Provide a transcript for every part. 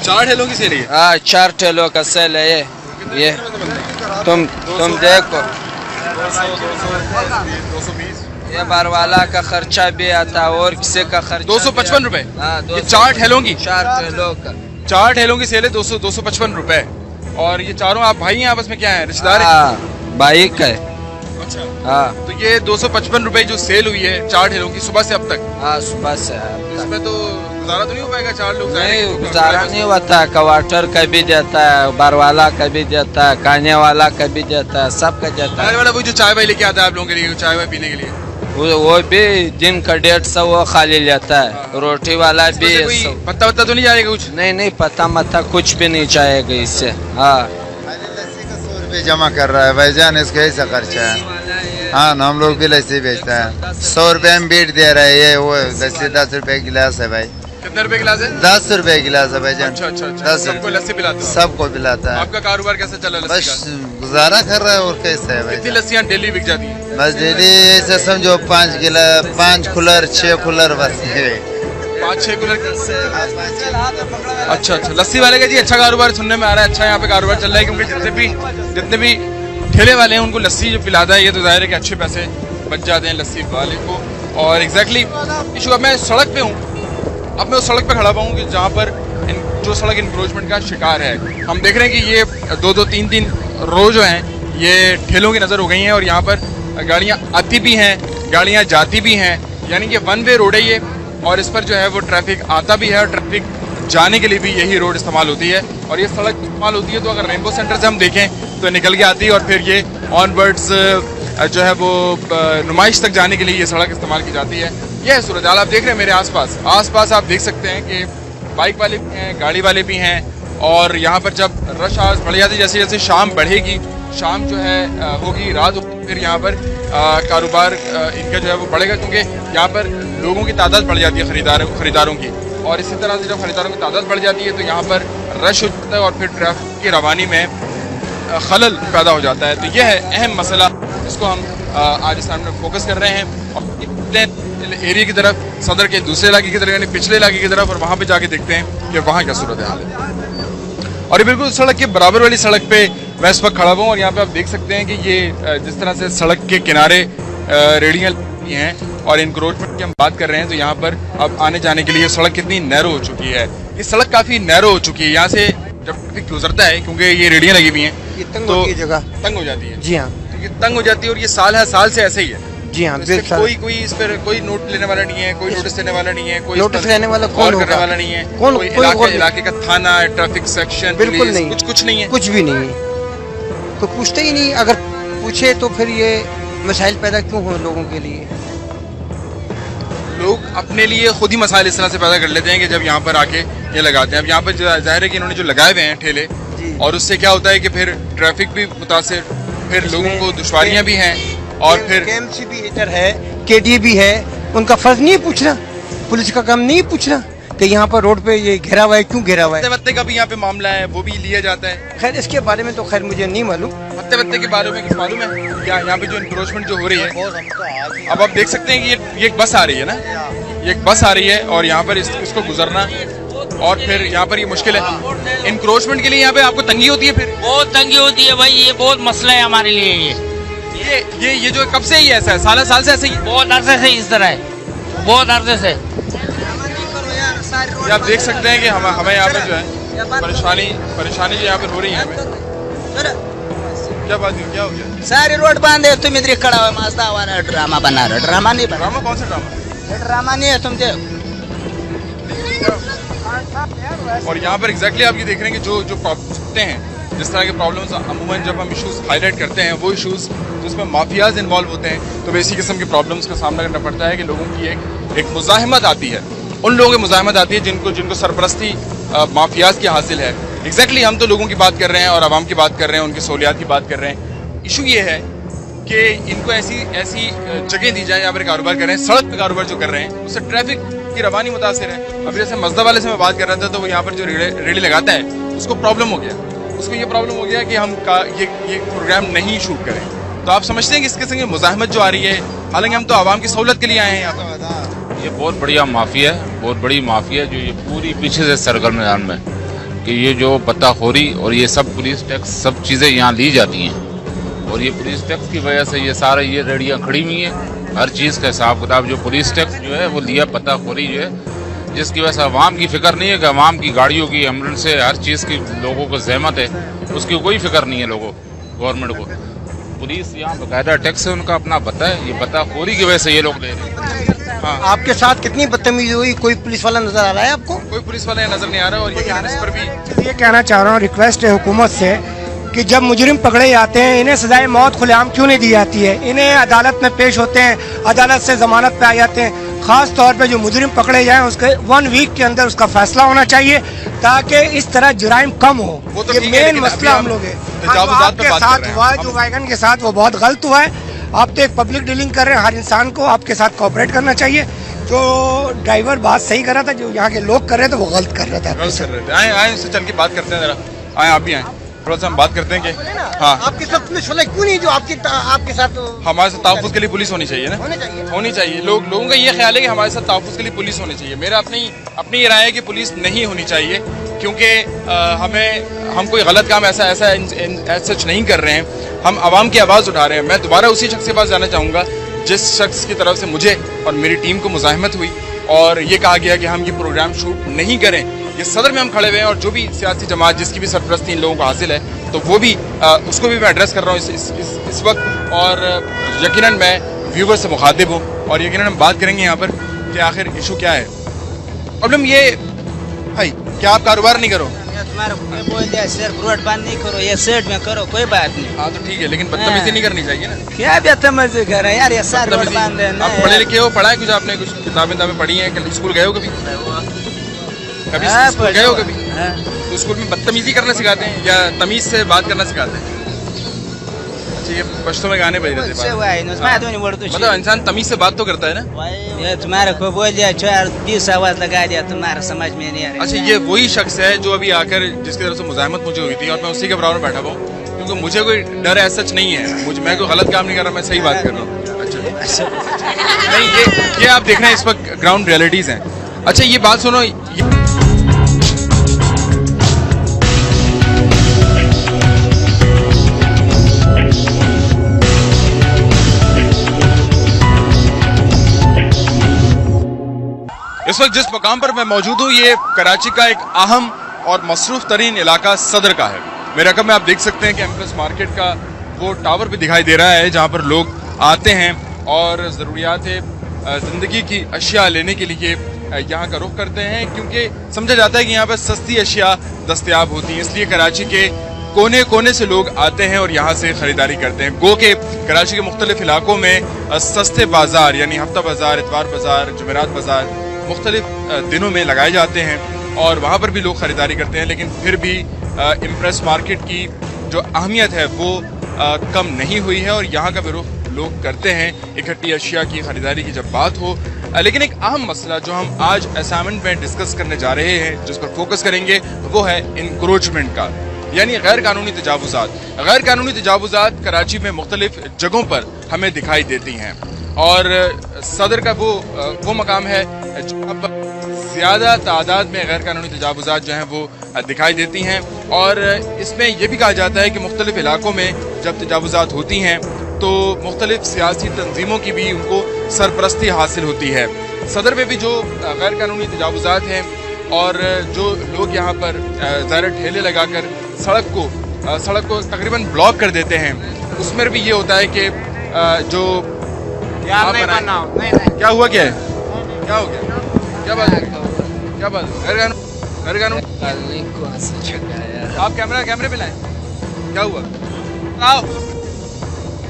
4 ठेलों की सेल है? हाँ 4 ठेलों का सेल है ये तुम देखो 220 ये बारवाला का खर्चा भी आता है और किसी का खर्चा 255 रुपए। हाँ, ये 4 ठेलों की? 4 ठेलों का 4 ठेलों की सेल है 255 रुपए। और ये चारों आप भाई हैं आपस में, क्या है रिश्तेदार हैं? हाँ भाई का है। अच्छा हाँ तो ये 255 रुपए जो सेल हुई है 4 ठेलों की सुबह से अब तक, हाँ सुबह से इसमें तो गुजारा तो नहीं हो पाएगा? 4 लोग नहीं गुजारा नहीं होता। क्वार्टर का भी देता है, बारवाला का भी देता है, खाने वाला का भी देता है, सबका देता है। वाला वो जो चाय वाय लेके आता है आप लोगों के लिए, चाय वाय पीने के लिए, वो भी दिन का 150 वो खाली लेता है। रोटी वाला भी पत्ता वत्ता तो नहीं जाएगा कुछ? नहीं पत्ता मत्ता कुछ भी नहीं जाएगा इससे। हाँ लस्सी का 100 रुपये जमा कर रहा है भाईजान, इसका ऐसा खर्चा है। हाँ हम लोग भी लस्सी बेचता है, 100 रुपये में बीट दे रहा है। ये वो लस्सी 10 रुपये गिलास है भाई। कितने रुपए गिलास है? 10 रुपये गिलास है भाईजान। अच्छा 10 सबको लस्सी पिलाते हो? सबको पिलाता है। आपका कारोबार कैसे चल रहा है? बस गुजारा कर रहा है और कैसे है भाई? कितनी लस्सियाँ डेली बिक जाती हैं? बस डेली ऐसे समझो 5 कूलर 6 कूलर बस 5-6 कूलर। अच्छा लस्सी वाले का जी अच्छा कारोबार सुनने में आ रहा है। अच्छा यहाँ पे कारोबार चल रहा है, क्योंकि जितने भी ठेले वाले हैं उनको लस्सी जो पिलाता है ये तो जाहिर है कि अच्छे पैसे बच जाते हैं लस्सी वाले को। और एग्जैक्टली इशू, अब मैं सड़क पे हूँ, अब मैं उस सड़क पे खड़ा हुआ हूँ कि जहाँ पर जो सड़क इंक्रोचमेंट का शिकार है। हम देख रहे हैं कि ये 2-2, 3-3 रो जो हैं ये ठेलों की नज़र हो गई हैं और यहाँ पर गाड़ियाँ आती भी हैं, गाड़ियाँ जाती भी हैं, यानी कि 1 वे रोड है ये। और इस पर जो है वो ट्रैफिक आता भी है और ट्रैफिक जाने के लिए भी यही रोड इस्तेमाल होती है। और ये सड़क इस्तेमाल होती है तो अगर रेनबो सेंटर से हम देखें तो निकल के आती है और फिर ये ऑनवर्ड्स जो है वो नुमाइश तक जाने के लिए ये सड़क इस्तेमाल की जाती है। यह है सूरत हाल आप देख रहे हैं मेरे आसपास आप देख सकते हैं कि बाइक वाले भी हैं, गाड़ी वाले भी हैं। और यहाँ पर जब रश आवर्स बढ़ जाती है, जैसे जैसे शाम बढ़ेगी, शाम जो है होगी, रात होगी, फिर यहाँ पर कारोबार इनका जो है वो बढ़ेगा, क्योंकि यहाँ पर लोगों की तादाद बढ़ जाती है, खरीदारों की। और इसी तरह से जब खरीदारों की तादाद बढ़ जाती है तो यहाँ पर रश हो जाता है और फिर ट्रैफिक की रवानी में खलल पैदा हो जाता है। तो यह है अहम मसला जिसको हम आज इस सामने फोकस कर रहे हैं। और एरिया की तरफ, सदर के दूसरे इलाके की तरफ, यानी पिछले इलाके की तरफ, और वहाँ पे जाके देखते हैं कि वहाँ क्या सूरत हाल है। और ये बिल्कुल सड़क के बराबर वाली सड़क पे मैं इस वक्त खड़ा हुआ हूँ और यहाँ पे आप देख सकते हैं कि ये जिस तरह से सड़क के किनारे रेडियाँ हैं और इंक्रोचमेंट की हम बात कर रहे हैं, तो यहाँ पर अब आने जाने के लिए सड़क कितनी नैरो हो चुकी है। ये सड़क काफ़ी नैरो हो चुकी है। यहाँ से जब ट्रैफिक गुजरता है, क्योंकि ये रेडियाँ लगी हुई हैं, तो जगह तंग हो जाती है। जी हाँ, तो ये तंग हो जाती है और ये साल से ऐसे ही है। जी हाँ, कोई इस पर कोई नोट लेने वाला नहीं है, कोई नोटिस लेने वाला नहीं है, कोई नोटिस लेने वाला कौन करने वाला नहीं है, कौन? कोई इलाके का थाना, ट्रैफिक सेक्शन, बिल्कुल नहीं, कुछ नहीं है, कुछ भी नहीं है, कोई पूछते ही नहीं। अगर पूछे तो फिर ये मसाइल पैदा क्यों हो लोगों के लिए? लोग अपने लिए खुद ही मसाइल इस तरह से पैदा कर लेते हैं कि जब यहाँ पर आके ये लगाते हैं। अब यहाँ पर जाहिर है कि इन्होंने जो लगाए हुए हैं ठेले, और उससे क्या होता है कि फिर ट्रैफिक भी मुतासिर, फिर लोगों को दुश्वारियाँ भी हैं। और फिर KMC भी इधर है, KDA भी है, उनका फर्ज नहीं पूछना, पुलिस का काम नहीं पूछना कि यहाँ पर रोड पे ये घेरा हुआ है, क्यों घेरा हुआ है। पत्ते का भी यहाँ पे मामला है, वो भी लिया जाता है। खैर इसके बारे में तो खैर मुझे नहीं मालूम। पत्ते के बारे में कुछ मालूम है क्या? यहाँ पे जो इंक्रोचमेंट जो हो रही है, अब आप देख सकते हैं कि ये एक बस आ रही है ना, ये एक बस आ रही है और यहाँ पर इसको गुजरना, और फिर यहाँ पर ये मुश्किल है। इंक्रोचमेंट के लिए यहाँ पे आपको तंगी होती है, फिर बहुत तंगी होती है भाई, ये बहुत मसला है हमारे लिए। ये जो कब से ही ऐसा है? साल से ऐसे ही? बहुत अरसे से इस तरह है, बहुत अरसे से। आप देख सकते हैं कि हमें यहाँ पे जो है परेशानी जो यहाँ पे हो रही है हमें। क्या बात है, क्या हो गया? सारी रोड बंद है, तुम इधर खड़ा हुआ मस्त हमारा ड्रामा बना रहे। ड्रामा नहीं बना। ड्रामा कौन सा ड्रामा? ड्रामा नहीं है, तुम देखो। और यहाँ पर एग्जैक्टली आप ये देख रहे हैं कि जो प्रॉब्लम्स होते हैं, जिस तरह के प्रॉब्लम्स अमूमन जब हम इश्यूज हाईलाइट करते हैं, वो इश्यूज जिसमें माफियाज इन्वॉल्व होते हैं, तो इसी किस्म के प्रॉब्लम्स का सामना करना पड़ता है कि लोगों की एक मुजाहिमत आती है, उन लोगों की मुजाहिमत आती है जिनको सरपरस्ती माफियाज की हासिल है। एग्जैक्टली हम तो लोगों की बात कर रहे हैं और आवाम की बात कर रहे हैं, उनकी सहूलियात की बात कर रहे हैं। इशू ये है कि इनको ऐसी जगह दी जाए यहाँ पर कारोबार कर रहे हैं, सड़क पर कारोबार जो कर रहे हैं, उससे ट्रैफिक की रवानी मुतासिर है। अब जैसे मजदा वाले से मैं बात कर रहा था, तो वो यहाँ पर जो रेडी लगाता है उसको प्रॉब्लम हो गया, उसको ये प्रॉब्लम हो गया कि हम ये प्रोग्राम नहीं शूट करें। तो आप समझते हैं कि इस किस्म की मुजाहमत जो आ रही है, हालांकि हम तो आवाम की सहूलत के लिए आए हैं यहाँ पर। ये बहुत बढ़िया माफिया है, बहुत बड़ी माफिया जो ये पूरी पीछे से सर्कल मैदान में कि ये जो पत्ताखोरी और ये सब पुलिस टैक्स सब चीज़ें यहाँ ली जाती हैं और ये पुलिस टैक्स की वजह से ये सारा ये रेडियाँ खड़ी हुई हैं। हर चीज़ का हिसाब किताब जो पुलिस टैक्स जो है वो लिया पत्ताखोरी जो है, जिसकी वजह से अवाम की फिक्र नहीं है कि अवाम की गाड़ियों की एम्बुलेंस से हर चीज़ की लोगों को जहमत है, उसकी कोई फिक्र नहीं है लोगों गवर्नमेंट को। पुलिस यहाँ बाकायदा टैक्स है उनका अपना पता है, ये पत्ताखोरी की वजह से ये लोग ले रहे हैं। हाँ। आपके साथ कितनी बदतमीजी हुई? कोई पुलिस वाला नजर आ रहा है आपको? कोई पुलिस वाला नजर नहीं आ रहा। और इस पर भी ये कहना चाह रहा हूँ, रिक्वेस्ट है हुकूमत से कि जब मुजरिम पकड़े जाते हैं इन्हें सजाए मौत खुलेआम क्यों नहीं दी जाती है? इन्हें अदालत में पेश होते हैं, अदालत से जमानत पे आ जाते हैं। खास तौर पे जो मुजरिम पकड़े जाएं उसके 1 वीक के अंदर उसका फैसला होना चाहिए ताकि इस तरह जुराइम कम हो। तो ये मेन मसला हम लोग है। आपके साथ हुआ है जो वैगन के साथ, वो बहुत गलत हुआ है। आप तो एक पब्लिक डीलिंग कर रहे हैं, हर इंसान को आपके साथ कोऑपरेट करना चाहिए। जो ड्राइवर बात सही कर रहा था, जो यहाँ के लोग कर रहे थे वो गलत कर रहे थे। आए उससे चल के बात करते हैं, जरा आए आप भी आए, थोड़ा सा हम बात करते हैं कि हाँ आपके साथ पुलिस वाला क्यों नहीं जो आपके साथ? हमारे साथ तहफ़्फ़ुज़ के लिए पुलिस होनी चाहिए ना, होनी चाहिए। लोगों का ये ख्याल है कि हमारे साथ तहफ़्फ़ुज़ के लिए पुलिस होनी चाहिए। मेरा अपनी ये राय है कि पुलिस नहीं होनी चाहिए, क्योंकि हम कोई गलत काम ऐसा सच नहीं कर रहे हैं, हम आवाम की आवाज़ उठा रहे हैं। मैं दोबारा उसी शख्स के पास जाना चाहूँगा जिस शख्स की तरफ से मुझे और मेरी टीम को मुज़ाहमत हुई और ये कहा गया कि हम ये प्रोग्राम शूट नहीं करें। ये सदर में हम खड़े हुए हैं और जो भी सियासी जमात जिसकी भी सरपरस्ती इन लोगों को हासिल है, तो वो भी उसको भी मैं एड्रेस कर रहा हूँ इस वक्त। और यकीनन मैं व्यूवर से मुखातिब हूँ और यकीनन हम बात करेंगे यहाँ पर कि आखिर इशू क्या है। प्रॉब्लम ये भाई, क्या आप कारोबार नहीं करो? बोल दिया सिर्फ रोड बंद नहीं करो, ये सेट में करो, कोई बात नहीं। हाँ तो ठीक है, लेकिन बदतमीजी नहीं करनी चाहिए ना। क्या बदतमीजी कर रहे हैं यार, ये सारे रोड बंद है ना। आप पढ़े लिखे हो, पढ़ा है कुछ आपने? कुछ किताबें पढ़ी हैं? स्कूल गए हो कभी? स्कूल गए हो कभी? तो स्कूल में बदतमीजी करना सिखाते हैं या तमीज से बात करना सिखाते हैं? अच्छा, ये पश्तो में गाने बज रहे थे। मतलब इंसान तमीज से बात तो करता है ना। ये तुम्हारे को बोल दिया 20 आवाज लगा दिया, तुम्हारा समझ में नहीं आ रहा। अच्छा, ये वही शख्स है जो अभी आकर जिसकी तरफ से मुज़ाहमत मुझे हुई थी और मैं उसी के बराबर बैठा हुआ हूँ, क्योंकि मुझे कोई डर है सच नहीं है। मैं कोई गलत काम नहीं कर रहा, मैं सही बात कर रहा हूँ। अच्छा नहीं, ये आप देख रहे हैं इस वक्त ग्राउंड रियलिटीज हैं। अच्छा ये बात सुनो, इस वक्त जिस मकाम पर मैं मौजूद हूँ ये कराची का एक अहम और मसरूफ तरीन इलाका सदर का है। मेरे रकम में आप देख सकते हैं कि एम्प्रेस मार्केट का वो टावर भी दिखाई दे रहा है जहाँ पर लोग आते हैं और ज़रूरियात ज़िंदगी की अशिया लेने के लिए यहाँ का रुख करते हैं, क्योंकि समझा जाता है कि यहाँ पर सस्ती अशिया दस्तयाब होती हैं। इसलिए कराची के कोने कोने से लोग आते हैं और यहाँ से ख़रीदारी करते हैं। गो के कराची के मुख्तलिफ इलाकों में सस्ते बाज़ार यानी हफ्ता बाज़ार, इतवार बाज़ार, जुमेरात बाज़ार मुख्तलिफ दिनों में लगाए जाते हैं और वहाँ पर भी लोग ख़रीदारी करते हैं। लेकिन फिर भी इम्प्रेस मार्केट की जो अहमियत है वो कम नहीं हुई है और यहाँ का भी रुख लोग करते हैं इकट्ठी अशिया की ख़रीदारी की जब बात हो। लेकिन एक अहम मसला जो हम आज असाइनमेंट में डिस्कस करने जा रहे हैं, जिस पर फोकस करेंगे, वो है इंक्रोचमेंट का, यानी गैर कानूनी तजावुज़ात। गैर कानूनी तजावुज़ात कराची में मुख्तलिफ जगहों पर हमें दिखाई देती हैं और सदर का वो मकाम है जहाँ पर ज़्यादा तादाद में गैर कानूनी तजावुज़ात जो हैं वो दिखाई देती हैं। और इसमें यह भी कहा जाता है कि मुख्तलिफ इलाकों में जब तजावुज़ात होती हैं तो मुख्तलिफ सियासी तंजीमों की भी उनको सरपरस्ती हासिल होती है। सदर में भी जो गैर कानूनी तजावुज़ात हैं और जो लोग यहाँ पर ज़ाहिर ठेले लगाकर सड़क को तकरीबन ब्लॉक कर देते हैं, उसमें भी ये होता है कि जो क्या हुआ, क्या है, क्या हो गया, क्या बात गैर कानूनी आप कैमरे पे लाएं, क्या हुआ, आओ,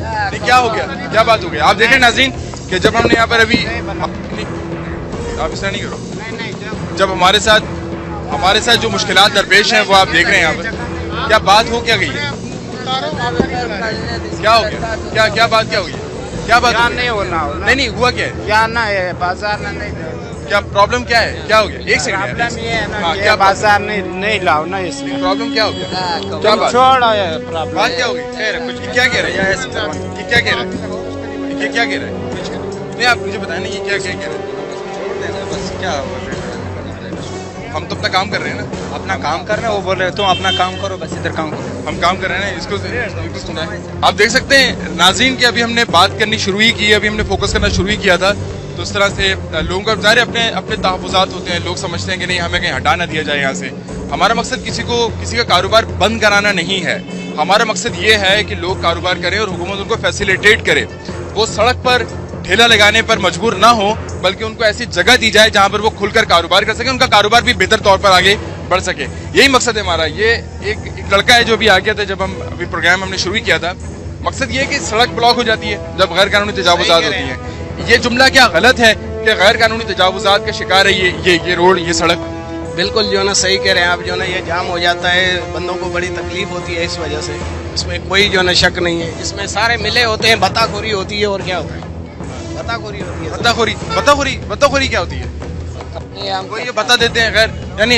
नहीं क्या हो गया, क्या बात हो गई? आप देखें नाज़रीन कि जब हमने यहाँ पर अभी आप इस तरह नहीं करो, जब हमारे साथ जो मुश्किलात दरपेश हैं वो आप देख रहे हैं यहाँ पर, क्या बात हो क्या गई है, क्या हो गया, क्या बात क्या हुई है, क्या बात नहीं होना नहीं हुआ क्या है, क्या ना है बाजार ना नहीं, क्या प्रॉब्लम क्या है, क्या हो गया? एक सेकंड, प्रॉब्लम ये है ना क्या बाजार नहीं लाओ ना, इसलिए प्रॉब्लम क्या हो गया, क्या बात छोड़ो ये प्रॉब्लम, बात क्या हो गई? खैर कुछ क्या कह रहे हैं, ये क्या कह रहे हैं, ये क्या कह रहे हैं, नहीं आप मुझे बताएं ना ये क्या कह रहे हैं, बस क्या हम तो अपना काम कर रहे हैं ना। अपना काम कर रहे हैं, वो बोल रहे हैं तुम अपना काम करो, बस इधर काम करो। हम काम कर रहे हैं ना, इसको सुना है। आप देख सकते हैं नाज़रीन की अभी हमने बात करनी शुरू ही की, अभी हमने फोकस करना शुरू ही किया था। तो इस तरह से लोगों का ज़ाहिर अपने अपने तहफ़्फ़ुज़ात होते हैं, लोग समझते हैं कि नहीं हमें कहीं हटा ना दिया जाए यहाँ से। हमारा मकसद किसी का कारोबार बंद कराना नहीं है, हमारा मकसद ये है कि लोग कारोबार करें और हुकूमत उनको फैसिलिटेट करे, वो सड़क पर ठेला लगाने पर मजबूर ना हो, बल्कि उनको ऐसी जगह दी जाए जहाँ पर वो खुलकर कारोबार कर सके, उनका कारोबार भी बेहतर तौर पर आगे बढ़ सके। यही मकसद है हमारा। ये एक लड़का है जो भी आ गया था जब हम अभी प्रोग्राम हमने शुरू किया था। मकसद ये है कि सड़क ब्लॉक हो जाती है जब गैर कानूनी तजावुज़ात होती हैं। ये जुमला क्या गलत है कि गैर कानूनी तजावुज़ात का शिकार है ये रोड, ये सड़क? बिल्कुल जो है ना सही कह रहे हैं आप, जो है ना ये जाम हो जाता है, बंदों को बड़ी तकलीफ होती है इस वजह से, इसमें कोई जो है ना शक नहीं है। इसमें सारे मिले होते हैं, बताखोरी होती है और क्या होता है, बताखोरी होती है। बताखोरी क्या होती है? हमको ये बता देते हैं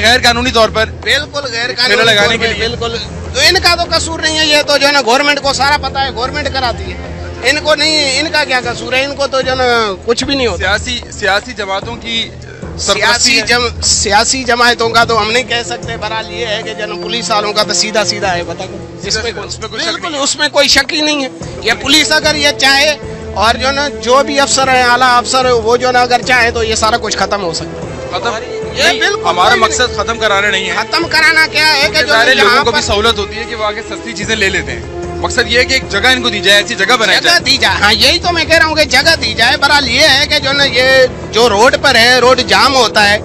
गैर कानूनी तौर पर, बिल्कुल गैर कानूनी लगाने के लिए। बिल्कुल तो इनका तो कसूर नहीं है, ये तो जो है ना गवर्नमेंट को सारा पता है, गवर्नमेंट कराती है, इनको नहीं, इनका क्या कसूर है, इनको तो जो है ना कुछ भी नहीं होता। सियासी जमातों की सियासी जमातों का तो हम नहीं कह सकते, बहरहाल ये है कि जन पुलिस वालों का तो सीधा सीधा है, बता बिल्कुल उसमें कोई शक ही नहीं है। ये पुलिस अगर ये चाहे और जो ना जो भी अफसर है, आला अफसर, वो जो ना अगर चाहे तो ये सारा कुछ खत्म हो सकता है। ये बिल्कुल हमारा मकसद खत्म कराना नहीं है। खत्म कराना क्या है कि सारे लोगों को भी सहूलत होती है कि वो आगे सस्ती चीजें ले लेते हैं। मकसद ये है कि एक जगह इनको दी जाए, ऐसी जगह बनाई जाए, दी जाए। हाँ यही तो मैं कह रहा हूँ कि जगह दी जाए। बहरहाल ये है कि जो ना ये जो रोड पर है, रोड जाम होता है,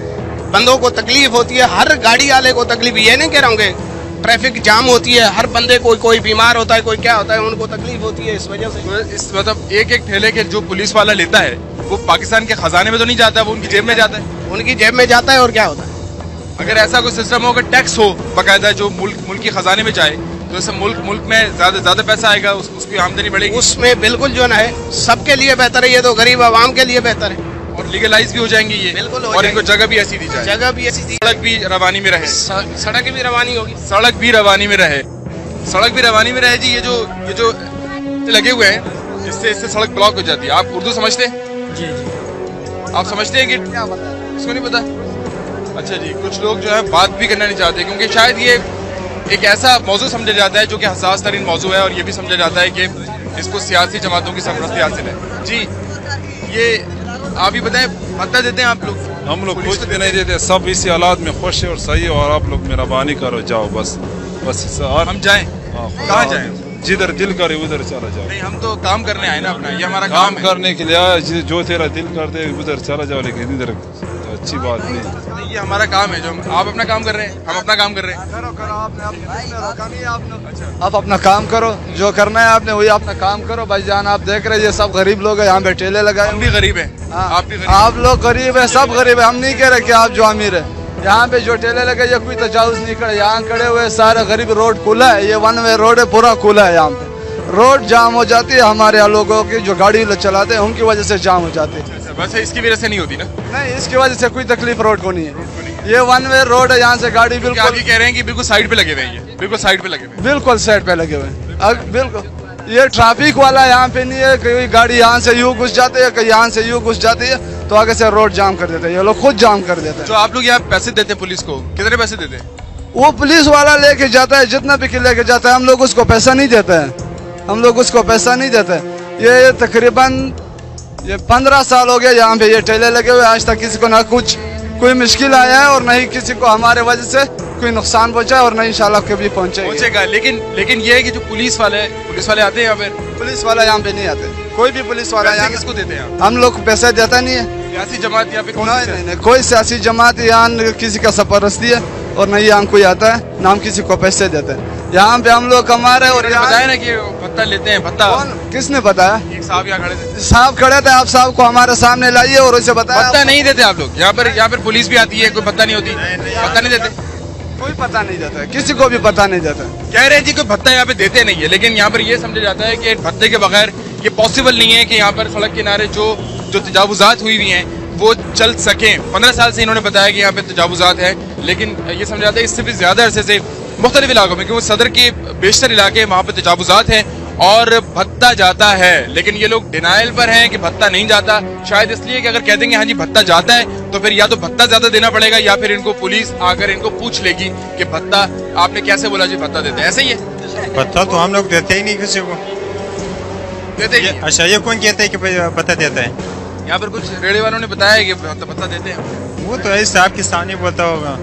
बंदों को तकलीफ होती है, हर गाड़ी वाले को तकलीफ, ये नहीं कह रहा हूँ ट्रैफिक जाम होती है, हर बंदे को कोई बीमार होता है, कोई क्या होता है, उनको तकलीफ होती है इस वजह से। इस मतलब एक ठेले के जो पुलिस वाला लेता है वो पाकिस्तान के खजाने में तो नहीं जाता, वो उनकी जेब में जाता है। उनकी जेब में जाता है और क्या होता है। अगर ऐसा कोई सिस्टम हो, अगर टैक्स हो बाकायदा जो मुल्क के खजाने में जाए, तो इससे मुल्क में ज्यादा पैसा आएगा, उसकी आमदनी बढ़ेगी। उसमें बिल्कुल जो है सबके लिए बेहतर है, ये तो गरीब आवाम के लिए बेहतर है, और लीगलाइज भी हो जाएंगे ये, बिल्कुल, और इनको जगह भी ऐसी दी जाए, सड़क भी रवानी में रहे, सड़क भी रवानी होगी, सड़क भी रवानी में रहे जी। ये जो लगे हुए हैं, इससे सड़क ब्लॉक हो जाती है। आप उर्दू समझते हैं? जी। आप समझते हैं कि क्या पता? इसको नहीं पता? अच्छा जी, कुछ लोग जो है बात भी करना नहीं चाहते, क्योंकि शायद ये एक ऐसा मौजू समझा जाता है जो कि हसास तरीन मौजू है, और ये भी समझा जाता है कि इसको सियासी जमातों की सरपरस्ती हासिल है। जी, ये आप ही बताएं, भत्ता देते हैं आप लोग? हम लोग कुछ भी नहीं देते, सब इसी हालात में खुश है और सही है, और आप लोग मेहरबानी करो, जाओ बस। और हम जाएं? कहाँ जाएं? जिधर दिल करे उधर चला जाओ। नहीं, हम तो काम करने आए ना अपना, ये हमारा काम करने के लिए, जो तेरा दिल कर दे उधर चला जाओ, लेकिन इधर अच्छी बात नहीं। ये हमारा काम है, जो आप अपना काम कर रहे हैं, हम अपना काम कर रहे हैं। आप अपना काम करो, जो करना है आपने वही अपना काम करो भाईजान। आप देख रहे हैं ये सब गरीब लोग हैं, यहाँ पे ठेले लगाए। हम भी गरीब हैं, आप लोग गरीब है, सब गरीब है। हम नहीं कह रहे कि आप जो अमीर है। यहाँ पे जो ठेले लगे ये कोई तजावुज नहीं करे, यहाँ खड़े हुए सारे गरीब। रोड खुला है, ये वन वे रोड है, पूरा खुला है। यहाँ पे रोड जाम हो जाती है, हमारे यहाँ लोगों की जो गाड़ी चलाते हैं उनकी वजह से जाम हो जाती है। वैसे इसकी वजह से नहीं होती ना? नहीं, इसकी वजह से कोई तकलीफ रोड को नहीं है। ये वन वे रोड है, यहाँ से गाड़ी बिल्कुल। आप ये कह रहे हैं कि बिल्कुल साइड पे लगे हुए हैं, बिल्कुल साइड पे लगे हुए, बिल्कुल साइड पे लगे हुए, बिल्कुल। ये ट्रैफिक वाला यहाँ पे नहीं है, कोई गाड़ी यहाँ से यूँ घुस जाती है, कहीं यहाँ से यूँ घुस जाती है, तो आगे से रोड जाम कर देते हैं। ये लोग खुद जाम कर देते हैं। तो आप लोग यहाँ पैसे देते हैं पुलिस को, कितने पैसे देते हैं? वो पुलिस वाला लेके जाता है, जितना भी लेके जाता है, हम लोग उसको पैसा नहीं देते हैं, हम लोग उसको पैसा नहीं देते। ये तकरीबन 15 साल हो गया यहाँ पे ये ठेले लगे हुए, आज तक किसी को ना कोई मुश्किल आया है, और नहीं किसी को हमारे वजह से कोई नुकसान पहुंचा है, और नहीं इंशाल्लाह कभी पहुंचेगा। लेकिन ये है कि जो पुलिस वाले आते हैं यहाँ पे, पुलिस वाला यहाँ पे नहीं आते, कोई भी पुलिस वाला यहाँ किसको देते हैं? हम लोग पैसा देता नहीं है। सियासी जमात यहाँ पे नहीं, कोई सियासी जमात यहाँ किसी का सरपरस्ती है, और नहीं यहाँ कोई आता है, ना हम किसी को पैसे देते हैं। यहाँ पे हम लोग कमा रहे हैं। और बताया ना कि भत्ता लेते हैं, भत्ता किसने बताया? एक साहब यहाँ खड़े थे, साहब खड़े थे, आप साहब को हमारे सामने लाइए और उसे बताया। भत्ता नहीं देते आप लोग यहाँ पर पुलिस भी आती है, कोई भत्ता नहीं होती, भत्ता नहीं देते, कोई पता नहीं देता, किसी को भी पता नहीं देता। कह रहे हैं जी कोई भत्ता यहाँ पे देते नहीं है, लेकिन यहाँ पर ये समझा जाता है कि भत्ते के बगैर ये पॉसिबल नहीं है कि यहाँ पर सड़क किनारे जो तजावुजात हुई हुई हैं वो चल सकें। 15 साल से इन्होंने बताया कि यहाँ पे तजावुजात है, लेकिन ये समझा जाता है इससे भी ज्यादा अरसे से मुख्तलिफ इलाकों में, क्योंकि सदर के बेशतर इलाके वहाँ पे तजावुजात हैं, और भत्ता जाता है, लेकिन ये लोग डिनाइल पर हैं कि भत्ता नहीं जाता। शायद इसलिए कि अगर कह देंगे हाँ जी भत्ता जाता है तो फिर या तो भत्ता ज्यादा देना पड़ेगा या फिर इनको पुलिस आकर इनको पूछ लेगी कि भत्ता आपने कैसे बोला जी भत्ता देते हैं। ऐसे ही है? भत्ता तो हम लोग देते ही नहीं किसी को, देते ही। अच्छा ये कौन कहता है कि भत्ता देता है? यहाँ पर कुछ रेड़े वालों ने बताया कि भत्ता देते हैं। वो तो ऐसे आपके सामने बोलता होगा।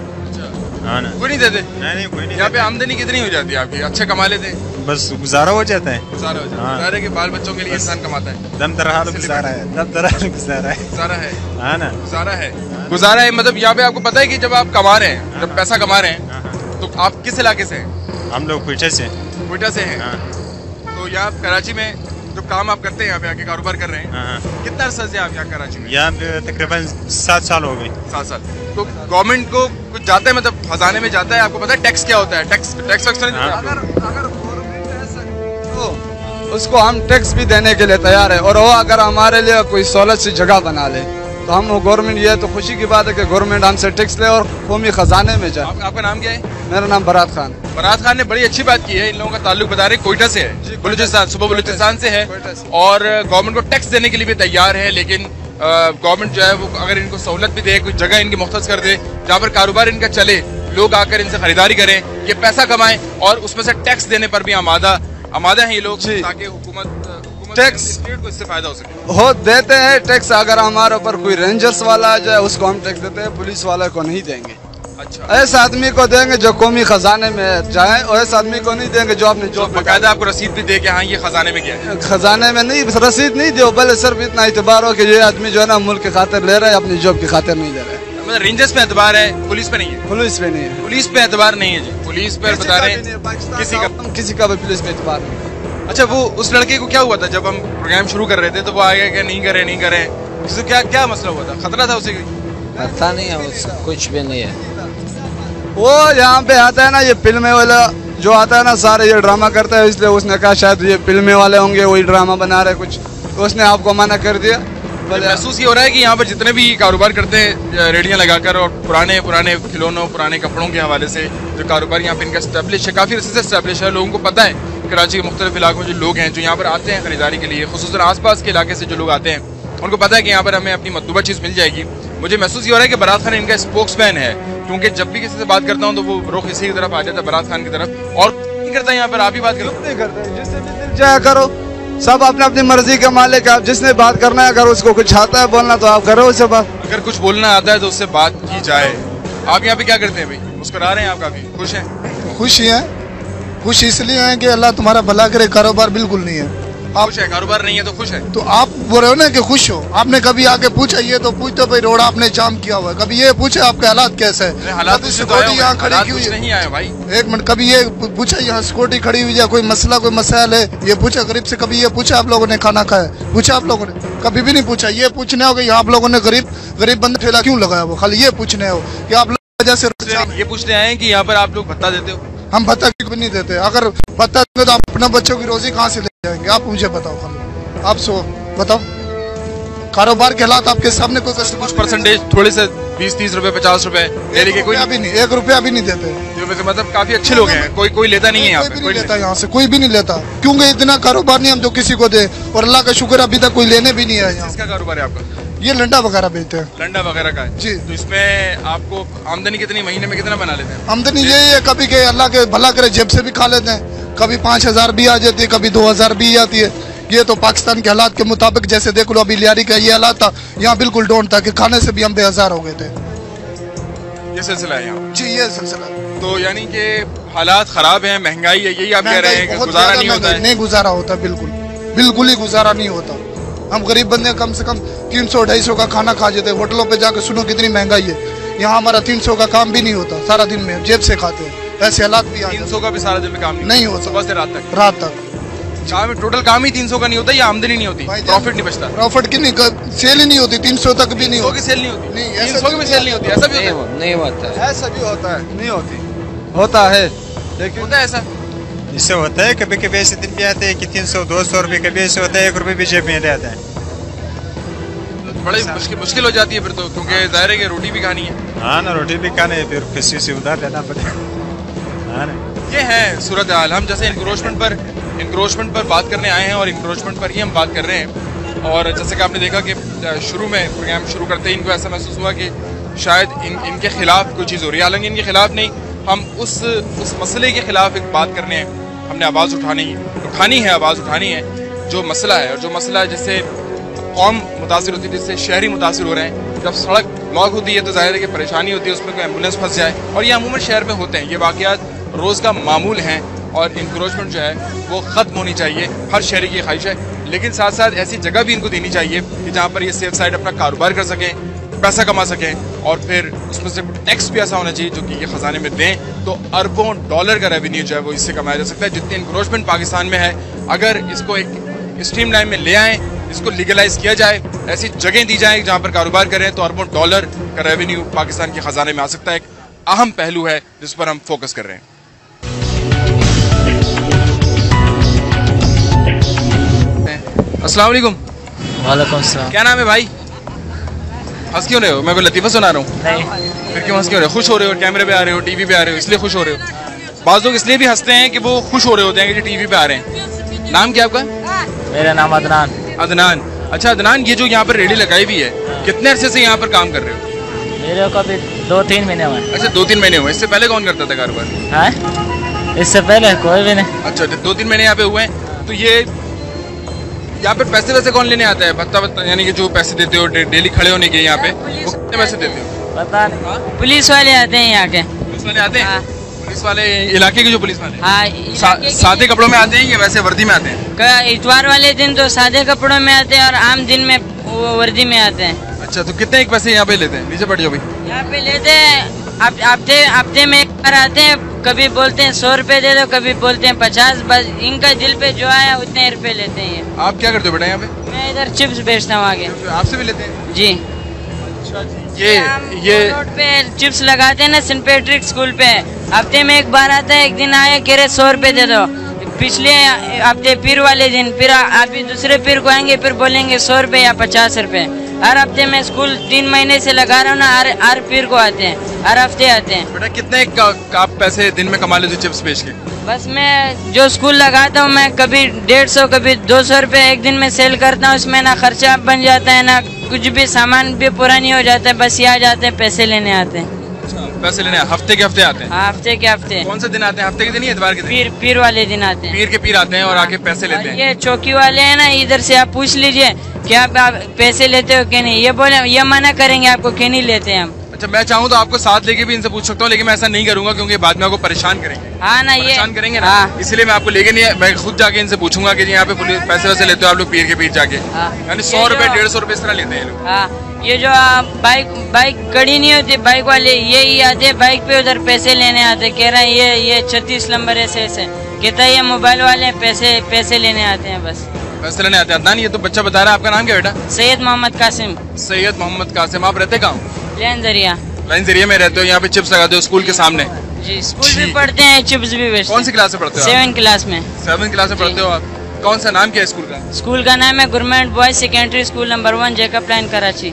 हाँ ना, कोई नहीं देते? नहीं कोई नहीं। यहाँ पे आमदनी कितनी हो जाती है आपकी? अच्छे कमा लेते हैं? बस गुजारा हो जाता है। गुजारा हो जाता है। गुजारे के बाल बच्चों के लिए इंसान कमाता है। दम दरहाल गुजारा है, दम दरहाल गुजारा है। गुजारा है। हाँ ना, गुजारा है। गुजारा है मतलब यहाँ पे आपको पता है कि जब आप कमा रहे हैं, जब पैसा कमा रहे हैं, तो आप किस इलाके से हैं? हम लोग क्वेटा से। क्वेटा से हैं। तो यहाँ कराची में जो काम आप करते हैं, यहाँ पे आके कारोबार कर रहे हैं, कितना अर्सा से आप यहाँ कराची में? यहाँ पे तकरीबन 7 साल हो गए। 7 साल। तो गवर्नमेंट को कुछ जाता है, मतलब खजाने में जाता है? आपको पता है टैक्स क्या होता है? टैक्स अगर उसको हम टैक्स भी देने के लिए तैयार है, और वो अगर हमारे लिए कोई सहूलत सी जगह बना ले तो हम गवर्नमेंट, ये तो खुशी की बात है कि गवर्नमेंट हमसे टैक्स ले और कौमी खजाने में जाए। आपका नाम क्या है? मेरा नाम बरात खान। बरात खान ने बड़ी अच्छी बात की है। इन लोगों का ताल्लुक बता रहे कोयटा से है, बलूचिस्तान, सुबह बलूचिस्तान से है, और गवर्नमेंट को टैक्स देने के लिए भी तैयार है। लेकिन गवर्नमेंट जो है वो अगर इनको सहूलत भी दे, कुछ जगह इनकी मुख्तस कर दे जहाँ पर कारोबार इनका चले, लोग आकर इनसे खरीदारी करें, ये पैसा कमाएं, और उसमें से टैक्स देने पर भी आमादा हैं ये लोग, ताकि हुकूमत टैक्स को इससे फायदा हो सके। हो देते हैं टैक्स। अगर हमारे ऊपर कोई रेंजर्स वाला आ जाए उसको हम टैक्स देते हैं, पुलिस वाले को नहीं देंगे। अच्छा, ऐसे आदमी को देंगे जो कौमी खजाने में जाए, और ऐसे आदमी को नहीं देंगे जो अपने जॉब। बाकायदा आपको रसीद भी दे के हाँ ये खजाने में गया है? खजाने में नहीं, रसीद नहीं दो, बल्कि सिर्फ इतना एतबार हो कि ये आदमी जो है ना मुल्क की खातिर ले रहा है, अपनी जॉब की खातिर नहीं ले रहा है। मतलब रेंजर्स पे एतबार है, पुलिस पे नहीं है? पुलिस पे नहीं है। पुलिस पे एतबार नहीं है जी। पुलिस पे बता रहे हैं किसी का भी पुलिस पे एतबार नहीं। अच्छा, वो उस लड़के को क्या हुआ था जब हम प्रोग्राम शुरू कर रहे थे? तो वो आ गया कि नहीं करे किसी क्या क्या मसला हुआ था? खतरा था उसे? पता नहीं है, कुछ भी नहीं है। वो यहाँ पे आता है ना, ये फिल्में वाला जो आता है ना, सारे ये ड्रामा करता है, इसलिए उसने कहा शायद ये फिल्में वाले होंगे, वही ड्रामा बना रहे कुछ, तो उसने आपको मना कर दिया। महसूस ये हो रहा है कि यहाँ पर जितने भी कारोबार करते हैं रेडियाँ लगाकर, और पुराने खिलौनों, पुराने कपड़ों के हवाले से जो कारोबार यहाँ पे इनका स्टैब्लिश है, काफ़ी अर्से से स्टैब्लिश है। लोगों को पता है कराची के मुख्तलिफ इलाकों में जो लोग हैं जो यहाँ पर आते हैं खरीदारी के लिए, खुसूसन आसपास के इलाके से जो लोग आते हैं, उनको पता है कि यहाँ पर हमें अपनी मतलूबा चीज़ मिल जाएगी। मुझे महसूस ये हो रहा है कि बरात खान इनका स्पोक्समैन है, क्योंकि जब भी किसी से बात करता हूँ तो वो रुख इसी की तरफ आ जाता है, बरात खान की तरफ, और नहीं करता यहाँ पर। आप ही बात करो, जिससे भी दिल जाया करो, सब अपने अपनी मर्जी के मालिक। आप जिसने बात करना है, अगर उसको कुछ आता है बोलना तो आप करो उससे बात। अगर कुछ बोलना आता है तो उससे बात की जाए। आप यहाँ पे क्या करते हैं भाई? मुस्कुरा रहे हैं आप? काफी खुश हैं? खुश हैं। खुश इसलिए हैं कि अल्लाह तुम्हारा भला करे। कारोबार बिल्कुल नहीं है। आप खुश है? कारोबार नहीं है तो खुश है? तो आप बोल रहे हो ना कि खुश हो। आपने कभी आके पूछा? ये तो पूछते भाई रोड आपने जाम किया हुआ है, कभी ये पूछे आपके हालात कैसे है? हालात सिक्योरिटी यहाँ खड़ी क्यों नहीं आए भाई? एक मिनट, कभी ये पूछा यहाँ सिक्योरिटी खड़ी हुई है, कोई मसला कोई मसाइल है, ये पूछा गरीब से? कभी ये पूछा आप लोगों ने खाना खाया? पूछा आप लोगों ने? कभी भी नहीं पूछा। ये पूछने हो कि यहाँ आप लोगों ने गरीब बंद ठेला क्यों लगाया? वो खाली ये पूछने हो कि आप लोग वजह से ये पूछने आए कि यहाँ पर आप लोग भत्ता देते हो? हम भत्ता भी नहीं देते। अगर भत्ता देंगे तो आप अपने बच्चों की रोजी कहाँ से ले जाएंगे? आप मुझे बताओ, खाली आप बताओ। कारोबार के हालात आपके सामने, कोई कुछ परसेंटेज थोड़े से 20-30 रुपए 50 रुपए डेली के, कोई भी नहीं, 1 रुपया भी नहीं देते। मतलब काफी अच्छे लोग हैं, कोई लेता नहीं है यहाँ पे? कोई लेता यहाँ से, कोई भी नहीं लेता, क्योंकि इतना कारोबार नहीं हम जो किसी को दे, और अल्लाह का शुक्र अभी तक कोई लेने भी नहीं आया। किसका कारोबार है आपका? ये लंडा वगैरह बेचते हैं। लंडा वगैरह का है जी। तो इसमें आपको आमदनी कितनी, महीने में कितना बना लेते हैं? आमदनी यही है, कभी के अल्लाह के भला करे जेब से भी खा लेते हैं, कभी 5000 भी आ जाती है, कभी 2000 भी आती है। ये तो पाकिस्तान के हालात के मुताबिक, जैसे देख लो अभी लियारी का ये हालात था, यहाँ बिल्कुल डोंट था कि खाने से भी हम बेहजार हो गए थे। ये सिलसिला है यहाँ? जी ये सिलसिला। तो यानी कि हालात खराब हैं, महंगाई है, यही आप कह रहे हैं कि गुजारा नहीं होता है? नहीं गुजारा होता, बिल्कुल ही गुजारा नहीं होता। हम गरीब बंदे कम से कम 300-250 का खाना खा जाते हैं। होटलों पे जाकर सुनो कितनी महंगाई है। यहाँ हमारा 300 का काम भी नहीं होता, सारा दिन में जेब से खाते हैं। ऐसे हालात भी 300 का भी सारा दिन में काम नहीं होता, सुबह से रात तक। टोटल काम ही 300 का नहीं होता, या आमदनी नहीं होती, प्रॉफिट नहीं बचता? प्रॉफिट की नहीं, सेल ही नहीं होती, 300 तक भी नहीं होती। सेल नहीं होती? 300 की भी सेल नहीं होती? ऐसा भी नहीं होता है? ऐसा भी होता है, नहीं होती, होता है, लेकिन होता है ऐसा। इससे होता है कभी कभी ऐसे दिन भी आते हैं कि 300-200 रुपये, कभी ऐसे होता है 1 रुपये भी जेब में रहता है। बड़ी मुश्किल हो जाती है फिर तो, क्योंकि जाहिर है कि रोटी भी खानी है। हाँ ना, रोटी भी खानी है, फिर किसी से उधार लेना पड़ेगा। हाँ ना, ये है सूरत हाल। हम जैसे इंक्रोचमेंट पर इंक्रोचमेंट पर बात करने आए हैं और इंक्रोचमेंट पर ही हम बात कर रहे हैं। और जैसे कि आपने देखा कि शुरू में प्रोग्राम शुरू करते ही इनको ऐसा महसूस हुआ कि शायद इनके खिलाफ कोई चीज़ हो रही है, हालांकि इनके खिलाफ नहीं, हम उस मसले के खिलाफ एक बात करने हमने आवाज़ उठानी है, आवाज़ उठानी है जो मसला है। और जो मसला है जिससे कौम मुतासिर होती है, जिससे शहरी मुतासिर हो रहे हैं। जब सड़क ब्लॉक होती है तो जाहिर है कि परेशानी होती है, उसमें कोई एम्बुलेंस फंस जाए, और ये अमूमन शहर में होते हैं, ये वाक़यात रोज़ का मामूल हैं। और इंक्रोचमेंट जो है वो ख़त्म होनी चाहिए, हर शहरी की ख्वाहिश है। लेकिन साथ साथ ऐसी जगह भी इनको देनी चाहिए कि जहाँ पर ये सेफ साइड अपना कारोबार कर सकें, पैसा कमा सकें, और फिर उसमें से टैक्स भी ऐसा होना चाहिए जो कि ये ख़जाने में दें, तो अरबों डॉलर का रेवेन्यू जो है वो इससे कमाया जा सकता है। जितनी इंक्रोचमेंट पाकिस्तान में है, अगर इसको एक स्ट्रीम लाइन में ले आएँ, इसको लीगलाइज किया जाए, ऐसी जगह दी जाए जहाँ पर कारोबार करें, तो अरबों डॉलर का रेवेन्यू पाकिस्तान के ख़जाने में आ सकता है। एक अहम पहलू है जिस पर हम फोकस कर रहे हैं। अस्सलाम वालेकुम। वालेकुम सलाम। क्या नाम है भाई? हंस क्यों रहे हो? मैं कोई लतीफ़ा सुना रहा हूँ? नहीं। फिर क्यों हंस क्यों रहे हो? खुश हो रहे हो? कैमरे पे आ रहे हो, टीवी पे आ रहे हो, इसलिए खुश हो रहे हो? बाज़ लोग इसलिए भी हंसते हैं कि वो खुश हो रहे होते हैं कि टीवी पे आ रहे हैं। नाम क्या आपका? मेरा नाम अदनान। अदनान। अच्छा अदनान, ये जो यहाँ पर रेडी लगाई हुई है, कितने अरसे से यहाँ पर काम कर रहे हो? मेरे को अभी 2-3 महीने हुए। अच्छा 2-3 महीने हुए। इससे पहले कौन करता था कारोबार? इससे पहले कोई भी नहीं। अच्छा 2-3 महीने यहाँ पे हुए हैं। तो ये यहाँ पे पैसे वैसे कौन लेने आता है? भत्ता यानी कि जो पैसे देते हो डेली खड़े होने के यहाँ पे, वो कितने पैसे देते हो? पता नहीं। पुलिस वाले आते हैं यहाँ के। पुलिस वाले आते हैं? पुलिस वाले इलाके के जो पुलिस वाले? हाँ। सादे कपड़ों में आते हैं या वैसे वर्दी में आते हैं? इतवार वाले दिन तो सादे कपड़ों में आते हैं और आम दिन में वर्दी में आते हैं। अच्छा तो कितने एक पैसे यहाँ पे लेते हैं? नीचे बैठ जाओ भाई। यहाँ पे लेते हैं हफ्ते में एक बार आते हैं, कभी बोलते हैं 100 रुपए दे दो, कभी बोलते हैं 50। बस इनका दिल पे जो आया उतने रुपए लेते हैं। आप क्या करते हो बेटा यहाँ पे? मैं इधर चिप्स बेचता हूँ आगे। आपसे भी लेते हैं? जी। ये रोड पे चिप्स लगाते हैं ना, सेंट पैट्रिक स्कूल पे, हफ्ते में एक बार आता है। एक दिन आया कह रहे 100 रुपए दे दो, पिछले हफ्ते पीर वाले दिन, फिर अभी दूसरे पीर को आएंगे, फिर बोलेंगे 100 रुपए या 50 रुपए। हर हफ्ते में स्कूल 3 महीने से लगा रहा हूँ ना, हर पीर को आते हैं, हर हफ्ते आते हैं। बेटा कितने आप पैसे दिन में कमा लेते हो चिप्स बेच के? बस मैं जो स्कूल लगाता हूँ, मैं कभी 150 कभी 200 रुपए एक दिन में सेल करता हूँ। उसमें ना खर्चा बन जाता है, ना कुछ भी सामान भी पूरा नहीं हो जाता है। बस ये आ जाते हैं, पैसे लेने आते हैं। पैसे लेने हफ्ते के हफ्ते आते हैं? हाँ हफ्ते के हफ्ते। कौन से दिन आते हैं? हफ्ते के दिन या इतवार के दिन? पीर वाले दिन आते हैं। पीर के पीर आते हैं और आके पैसे लेते हैं। ये चौकी वाले हैं ना, इधर से आप पूछ लीजिए कि आप पैसे लेते हो कि नहीं। ये बोले, ये मना करेंगे आपको कि नहीं लेते हम। अच्छा मैं चाहूँ तो आपको साथ लेके भी इनसे पूछ सकता हूँ, लेकिन मैं ऐसा नहीं करूंगा क्योंकि बाद में आपको परेशान करेंगे। हाँ ना, ये परेशान करेंगे ना, इसलिए मैं आपको लेके नहीं, मैं खुद जाके इनसे पूछूंगा कि यहाँ पे पैसे वैसे लेते हो आप लोग पीर के पीर जाके? यानी 100 रुपए 150 रुपए इस तरह लेते हैं लोग। हाँ, ये जो बाइक कड़ी नहीं होती, बाइक वाले यही आते बाइक पे, उधर पैसे लेने आते। कह रहे हैं ये 36 नंबर ऐसे कहता है, ये मोबाइल वाले पैसे लेने आते हैं। बस पैसे लेने आते हैं। अदनान ये तो बच्चा बता रहा है, आपका नाम क्या बेटा? सैयद मोहम्मद कासिम। सैयद मोहम्मद कासिम। आप रहते कहाँ? लाइन दरिया। लाइन दरिया में रहते हो? यहाँ पे चिप्स लगाते हो स्कूल के सामने? जी, स्कूल भी पढ़ते हैं, चिप्स भी बेचते हैं। कौन सी क्लास में पढ़ते हो? 7 क्लास में। 7 क्लास में पढ़ते हो आप? कौन सा नाम क्या है स्कूल का? स्कूल का नाम है government boys secondary school number 1 Jacob line Karachi.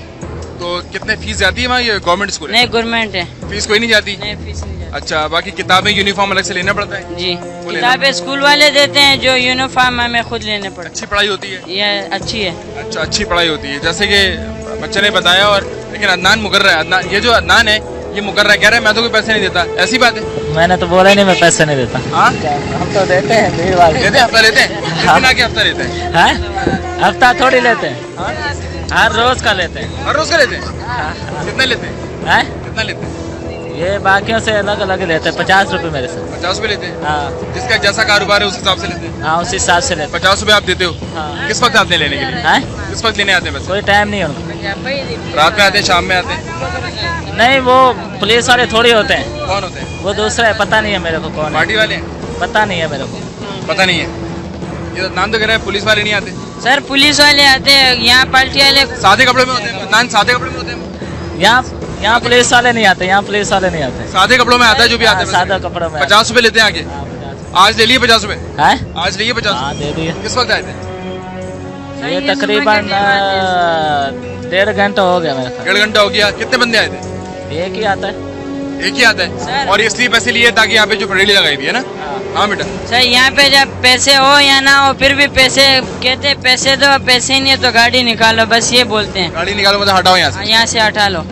तो कितने फीस जाती है वहाँ? ये गवर्नमेंट स्कूल है? नहीं, गवर्नमेंट है। फीस कोई नहीं जाती? नहीं, फीस नहीं जाती। अच्छा, बाकी किताबें यूनिफॉर्म अलग से लेना पड़ता है? जी, किताबें स्कूल वाले देते हैं, जो यूनिफॉर्म हमें खुद लेने पड़ते हैं। अच्छी पढ़ाई होती है? ये अच्छी है। अच्छा, अच्छी पढ़ाई होती है जैसे कि बच्चे ने बताया। और लेकिन अदनान मुकर्रर है। अदनान, ये जो अदनान है ये मुकर्रर है, कह रहा है मैं तो कोई पैसे नहीं देता। ऐसी बात है? मैंने तो बोला ही नहीं मैं पैसे नहीं देता। हाँ हम तो देते हैं, भीड़ वाले देते हैं। हफ्ता लेते हैं? किस दिन आके हफ्ता लेते हैं? हफ्ता थोड़ी लेते हैं, हर रोज का लेते हैं। हर रोज का लेते हैं? कितना लेते हैं? कितना लेते हैं? ये बाकियों से अलग अलग लेते हैं। 50 रुपए मेरे से। 50 रुपए लेते हैं? हाँ। जिसका जैसा कारोबार है उस हिसाब से लेते हैं? हाँ, उस हिसाब से लेते हैं। 50 रुपए आप देते हो? हाँ। किस वक्त आते हैं लेने के लिए? किस वक्त लेने आते हैं? कोई टाइम नहीं उनको। रात में आते हैं, शाम में आते हैं? नहीं, वो पुलिस वाले थोड़ी होते हैं। कौन होते हैं? वो दूसरा है, पता नहीं है मेरे को कौन है। पार्टी वाले हैं? पता नहीं है मेरे को। पता नहीं है? ये नाम तो कह रहा है पुलिस वाले नहीं आते? सर पुलिस वाले आते हैं, यहाँ पार्टी वाले सादे कपड़े में होते हैं। नान सादे कपड़े में होते हैं? यहाँ पुलिस वाले नहीं आते, यहाँ पुलिस वाले नहीं आते। सादे कपड़ों में आता है जो भी आता है? सादा कपड़ों में। 50 रुपए लेते हैं आगे? आज ले लिए 50 रुपए? आज लिए 50? हाँ, दे दिए। किस वक्त आए थे? ये तकरीबन 1.5 घंटा हो गया मेरे ख्याल। 1.5 घंटा हो गया। कितने बंदे आए थे? एक ही आता है। एक ही आता है? और इसलिए पैसे लिए ताकि यहाँ पे जो रेडी लगाई थी है ना? हाँ बेटा। सर यहाँ पे जब पैसे हो या ना हो फिर भी पैसे कहते पैसे दो, पैसे नहीं है तो गाड़ी निकालो, बस ये बोलते हैं। गाड़ी निकालो मतलब हटाओ यहाँ से। यहाँ से हटा लो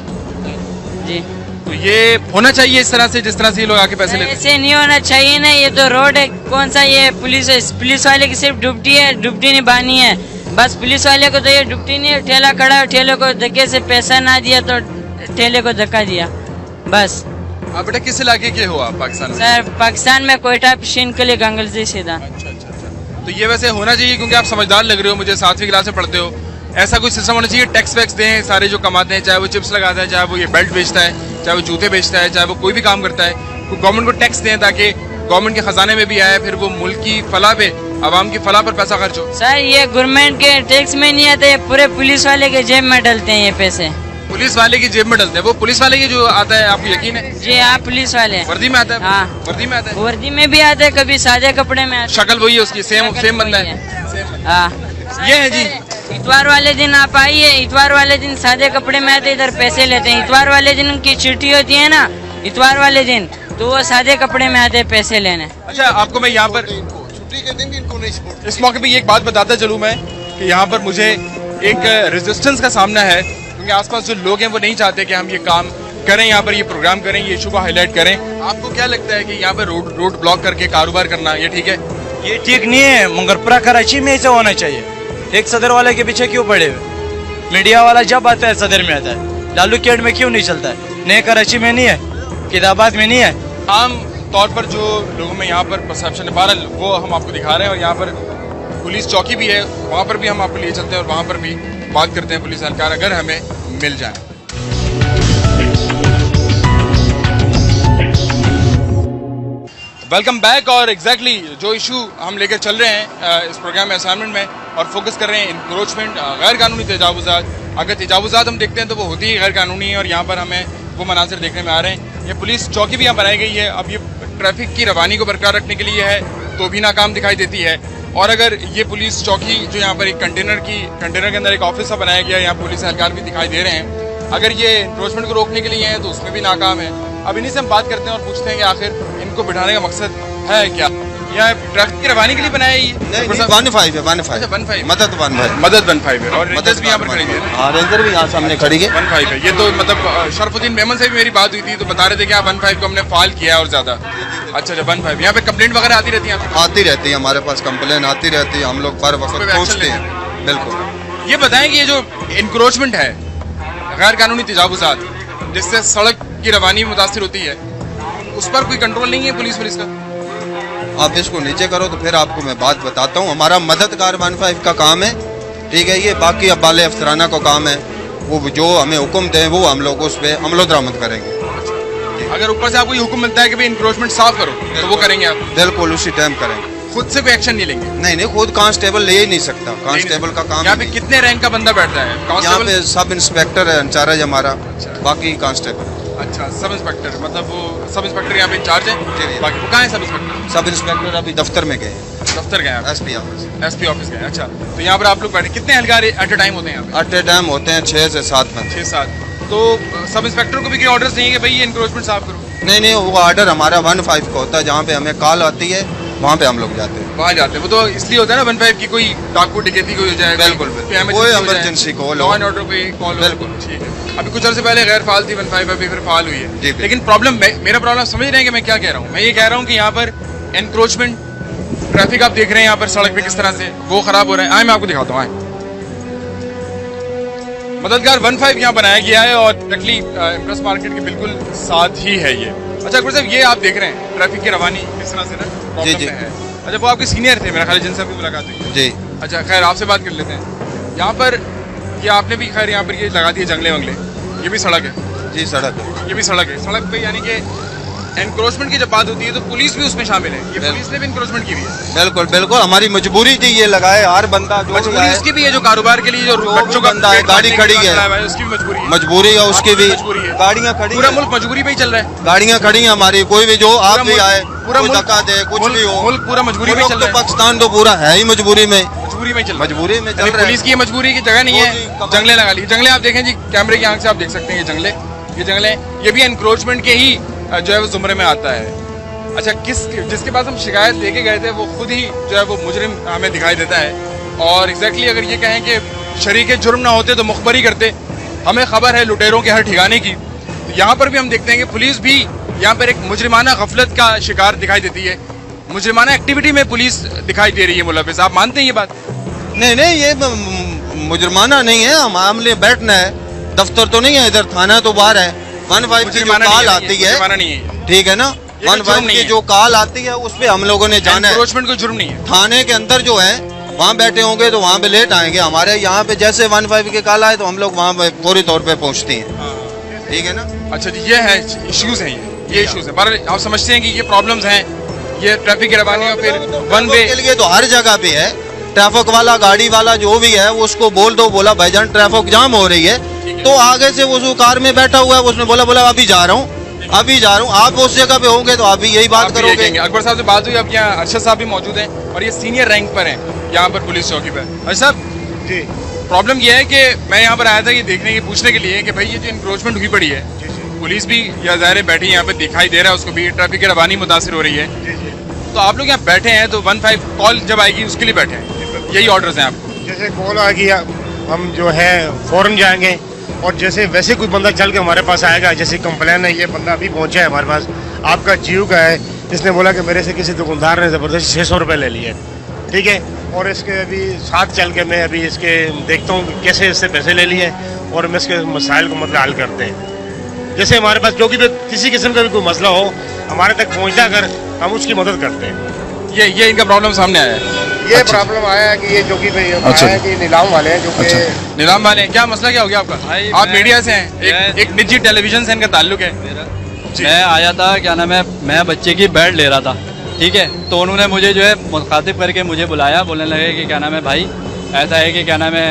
जी। तो ये होना चाहिए इस तरह से, जिस तरह से ये लोग आके पैसे लेते हैं। ऐसे नहीं होना चाहिए ना, ये तो रोड है, कौन सा ये पुलिस वाले की सिर्फ ड्यूटी है, ड्यूटी निभानी है बस। पुलिस वाले को तो ये ड्यूटी नहीं है, ठेला खड़ा है, ठेले को धक्के से पैसा ना दिया तो ठेले को धक्का दिया बस। आप बेटा किस इलाके के हो आप पाकिस्तान में? सर पाकिस्तान में कोयटा पिशीन के लिए गंगल से सीधा। अच्छा। तो ये वैसे होना चाहिए क्योंकि आप समझदार लग रहे हो, मुझे 7वीं क्लास में पढ़ते हो। ऐसा कोई सिस्टम होना चाहिए, टैक्स वैक्स दें सारे जो कमाते हैं, चाहे वो चिप्स लगाता है, चाहे वो ये बेल्ट बेचता है, चाहे वो जूते बेचता है, चाहे वो कोई भी काम करता है, गवर्नमेंट को टैक्स दें ताकि गवर्नमेंट के खजाने में भी आए, फिर वो मुल्क की फलाह पे, आवाम की फलाह पर पैसा खर्च हो। सर ये गवर्नमेंट के टैक्स में नहीं आते, पूरे पुलिस वाले के जेब में डलते हैं ये पैसे। पुलिस वाले की जेब में डलते हैं? वो पुलिस वाले की जो आता है आपको यकीन है? जी हाँ, पुलिस वाले वर्दी में आता है। हाँ वर्दी में आता है। वर्दी में भी आते हैं, कभी सादे कपड़े में आते। शक्ल वही है उसकी, सेम बंदा है। हाँ ये है जी। इतवार वाले दिन आप आइए, इतवार वाले दिन सादे कपड़े में आते, इधर पैसे लेते हैं। इतवार वाले दिन उनकी छुट्टी होती है ना, इतवार वाले दिन, तो वो सादे कपड़े में आते पैसे लेने। अच्छा आपको मैं यहाँ पर छुट्टी के दिन इनको नहीं छोड़ते। इस मौके पे एक बात बताता चलूँ मैं कि यहाँ पर मुझे एक रेजिस्टेंस का सामना है क्योंकि आसपास जो लोग हैं वो नहीं चाहते कि हम ये काम करें, यहाँ पर ये प्रोग्राम करें, ये इशू को हाईलाइट करें। आपको क्या लगता है कि यहाँ पर रोड ब्लॉक करके कारोबार करना ये ठीक है? ये ठीक नहीं है, मगर पूरा कराची में ऐसा होना चाहिए। एक सदर वाले के पीछे क्यों पड़े हुए? मीडिया वाला जब आता है सदर में आता है, लालू कैंट में क्यों नहीं चलता है? नए कराची में नहीं है, किताबात में नहीं है। आम तौर पर जो लोगों में यहाँ पर परसेप्शन है, बहरहाल वो हम आपको दिखा रहे हैं। और यहाँ पर पुलिस चौकी भी है, वहाँ पर भी हम आपको लिए चलते हैं और वहाँ पर भी बात करते हैं पुलिस एहलकार अगर हमें मिल जाए। Welcome back. और एग्जैक्टली जो इशू हम लेकर चल रहे हैं इस प्रोग्राम में, असाइनमेंट में, और फोकस कर रहे हैं इंक्रोचमेंट, गैर कानूनी तजावुज़ात। अगर तजावुज़ात हम देखते हैं तो वो होती ही गैर कानूनी है और यहाँ पर हमें वो मनाजिर देखने में आ रहे हैं। ये पुलिस चौकी भी यहाँ बनाई गई है। अब ये ट्रैफिक की रवानी को बरकरार रखने के लिए है तो भी नाकाम दिखाई देती है। और अगर ये पुलिस चौकी जो यहाँ पर एक कंटेनर के अंदर एक ऑफिस सा बनाया गया है, यहाँ पुलिस एहलकार भी दिखाई दे रहे हैं, अगर ये इंक्रोचमेंट को रोकने के लिए है तो उसमें भी नाकाम है। अब इन्हीं से हम बात करते हैं और पूछते हैं कि आखिर इनको बिठाने का मकसद है क्या? यहाँ ट्रैफिक की रवानी के लिए बनाया ये? 1-5 है, 1-5 मदद 1-5 है। और रेंजर्स भी यहाँ पर खड़ी है। हाँ रेंजर भी यहाँ सामने खड़ी है। 1-5 है। ये तो मतलब शरफुद्दीन मेमन से भी मेरी बात हुई थी तो बता रहे थे कि 1-5 को हमने फाइल किया और ज्यादा। अच्छा 1-5 यहाँ पे कंप्लेंट वगैरह आती रहती है? आती रहती है, हमारे पास कंप्लेन आती रहती है, हम लोग पर वक्त पहुँचते हैं। बिल्कुल। ये बताएं कि ये जो इंक्रोचमेंट है, गैर कानूनी तजावुज़ात जिससे सड़क की रवानी मुतासिर होती है, उस पर कोई कंट्रोल नहीं है पुलिस का? आप इसको नीचे करो तो फिर आपको मैं बात बताता हूँ। हमारा मददगार 1-5 का काम है, ठीक है। ये बाकी अब्बाले अफसराना का काम है, वो जो हमें हुक्म दें वो हम लोग उस पर अमलो दरामद करेंगे। अगर ऊपर से आपको ये हुक्म मिलता है कि भाई इंक्रोचमेंट साफ करो तो वो करेंगे आप? बिल्कुल उसी टाइम करेंगे। खुद से कोई एक्शन नहीं लेंगे? नहीं, खुद कांस्टेबल ले ही नहीं सकता। कांस्टेबल का काम। यहाँ पे कितने रैंक का बंदा बैठता है? यहाँ पे सब इंस्पेक्टर है इंचार्ज हमारा, बाकी कांस्टेबल। अच्छा सब इंस्पेक्टर, मतलब वो सब इंस्पेक्टर यहाँ पे इंचार्ज है? बाकी वो कहाँ है सब इंस्पेक्टर? सब इंस्पेक्टर अभी दफ्तर में गए। दफ्तर गए? एसपी ऑफिस गए। अच्छा तो यहाँ पर आप लोग बैठे, कितने एहलकार एट ए टाइम होते हैं यहाँ पे? एट ए टाइम होते हैं 6 से 7 बंदे। 6-7। तो सब इंस्पेक्टर को भी कोई ऑर्डर्स नहीं है कि भाई ये इंक्रोचमेंट साफ करो? नहीं, वो ऑर्डर हमारा 1-5 का होता है, जहाँ पे हमें कॉल आती है वहाँ पे हम लोग जाते हैं। वहाँ जाते हैं, वो तो इसलिए होता है ना 1-5 की कोई डाकू डकैती कोई हो जाए। बिल्कुल कोई emergency call, law and order पे कॉल। बिल्कुल ठीक है। अभी कुछ अर्से पहले गैर फाल थी 1-5, अभी फिर फाल हुई है। लेकिन प्रॉब्लम, मेरा प्रॉब्लम समझ रहे हैं कि मैं क्या कह रहा हूँ? मैं ये कह रहा हूँ कि यहाँ पर एनक्रोचमेंट ट्रैफिक आप देख रहे हैं यहाँ पर सड़क पे किस तरह से वो खराब हो रहा है। आए मैं आपको दिखाता हूँ। आए मददगार 1-5 यहाँ बनाया गया है और एक्चुअली इम्प्रेस मार्केट के बिल्कुल साथ ही है ये। अच्छा अकबर साहब, ये आप देख रहे हैं ट्रैफिक की रवानी किस तरह से ना प्रॉब्लम में है। अच्छा वो आपके सीनियर थे मेरा ख्याल, जिनसे अभी मुलाकात हुई जी। अच्छा खैर आपसे बात कर लेते हैं। यहाँ पर ये आपने भी खैर यहाँ पर ये लगा दिए जंगले वंगले, ये भी सड़क है? जी सड़क है, ये भी सड़क है। सड़क पे यानी कि एनक्रोचमेंट की जब बात होती है तो पुलिस भी उसमें शामिल है। ये पुलिस ने भी एनक्रोचमेंट की हुई है? बिल्कुल हमारी मजबूरी थी ये लगाए। हर बंदा जो मजबूरी उसकी भी है, जो कारोबार के लिए जो बच्चों का बंदा है, गाड़ी खड़ी है उसकी भी मजबूरी है उसकी भी। गाड़ियाँ खड़ी, पूरा मुल्क मजबूरी पे ही चल रहा है। गाड़ियाँ खड़ी है हमारी, कोई भी जो आप भी आए पूरा धक्का दे कुछ भी हो, मुल्क पूरा मजबूरी में चल रहा है। पाकिस्तान तो पूरा है ही मजबूरी में चल रहा है। पुलिस की मजबूरी की जगह नहीं है, जंगले लगा ली। जंगले आप देखें जी, कैमरे की आंख से आप देख सकते हैं ये जंगले ये भी एनक्रोचमेंट के ही जो है वो जुमरे में आता है। अच्छा, जिसके पास हम शिकायत लेके गए थे वो खुद ही जो है वो मुजरिम हमें दिखाई देता है। और एग्जैक्टली अगर ये कहें कि शरीके जुर्म ना होते तो मुखबरी करते। हमें खबर है लुटेरों के हर ठिकाने की। तो यहाँ पर भी हम देखते हैं कि पुलिस भी यहाँ पर एक मुजरिमाना गफलत का शिकार दिखाई देती है। मुजरिमाना एक्टिविटी में पुलिस दिखाई दे रही है। मुलविस, आप मानते हैं ये बात? नहीं, ये मुजरिमाना नहीं है, मामले बैठना है। दफ्तर तो नहीं है इधर, थाना तो बाहर है। 15 की जो कॉल आती है, ठीक है ना, 15 की जो कॉल आती है उस पे हम लोगों ने जाना है। एनक्रोचमेंट कोई जुर्म नहीं है। थाने के अंदर जो है वहाँ बैठे होंगे तो वहाँ पे लेट आएंगे। हमारे यहाँ पे जैसे 15 के कॉल आए तो हम लोग वहाँ पे पूरी तौर पे पहुँचते हैं, ठीक है ना। अच्छा जी, ये है इश्यूज हैं, ये इश्यूज हैं। पर आप समझते हैं कि ये प्रॉब्लम्स हैं, ये ट्रैफिक की रवानी और फिर वन वे के लिए तो हर जगह पे है। ट्रैफिक वाला, गाड़ी वाला जो भी है उसको बोल दो, बोला भाईजान ट्रैफिक जाम हो रही है, तो आगे से वो कार में बैठा हुआ है उसने बोला अभी जा रहा हूँ, अभी जा रहा हूँ। आप उस जगह पे होंगे तो आप भी यही बात करोगे। अकबर साहब से बात हुई, अब यहाँ अरशद साहब भी मौजूद हैं और ये सीनियर रैंक पर हैं यहाँ पर पुलिस चौकी पर। अरशद साहब जी, प्रॉब्लम ये है कि मैं यहाँ पर आया था ये देखने की, पूछने के लिए कि भाई ये जो इंक्रोचमेंट हुई पड़ी है, पुलिस भी या ज़ाहिर बैठी यहाँ पे दिखाई दे रहा है, उसको भी ट्रैफिक की रवानी मुतासिर हो रही है। तो आप लोग यहाँ बैठे हैं तो 15 कॉल जब आएगी उसके लिए बैठे हैं, यही ऑर्डर्स हैं आपको? जैसे कॉल आ गया हम जो है फौरन जाएंगे, और जैसे वैसे कोई बंदा चल के हमारे पास आएगा, जैसे कंप्लेन है ये बंदा अभी पहुंचा है हमारे पास, आपका जीव का है, इसने बोला कि मेरे से किसी दुकानदार ने ज़बरदस्त 600 रुपये ले लिए, ठीक है, और इसके अभी साथ चल के मैं अभी इसके देखता हूँ कैसे इससे पैसे ले लिए और मैं इसके मसाइल को मतलब हल करते हैं। जैसे हमारे पास जो कि किसी किस्म का भी कोई मसला हो हमारे तक पहुँचा कर हम उसकी मदद करते हैं। ये इनका प्रॉब्लम सामने आया है। ये प्रॉब्लम आया है कि ये जो कि नीलाम वाले हैं, जो कि नीलाम वाले हैं। क्या मसला क्या हो गया आपका? आप मीडिया से हैं, एक निजी टेलीविजन से इनका ताल्लुक है। मैं आया था, क्या नाम है, मैं बच्चे की बेड ले रहा था, ठीक है, तो उन्होंने मुझे जो है मुखातिब करके मुझे बुलाया, बोलने लगे कि क्या नाम है भाई, ऐसा है कि क्या नाम है,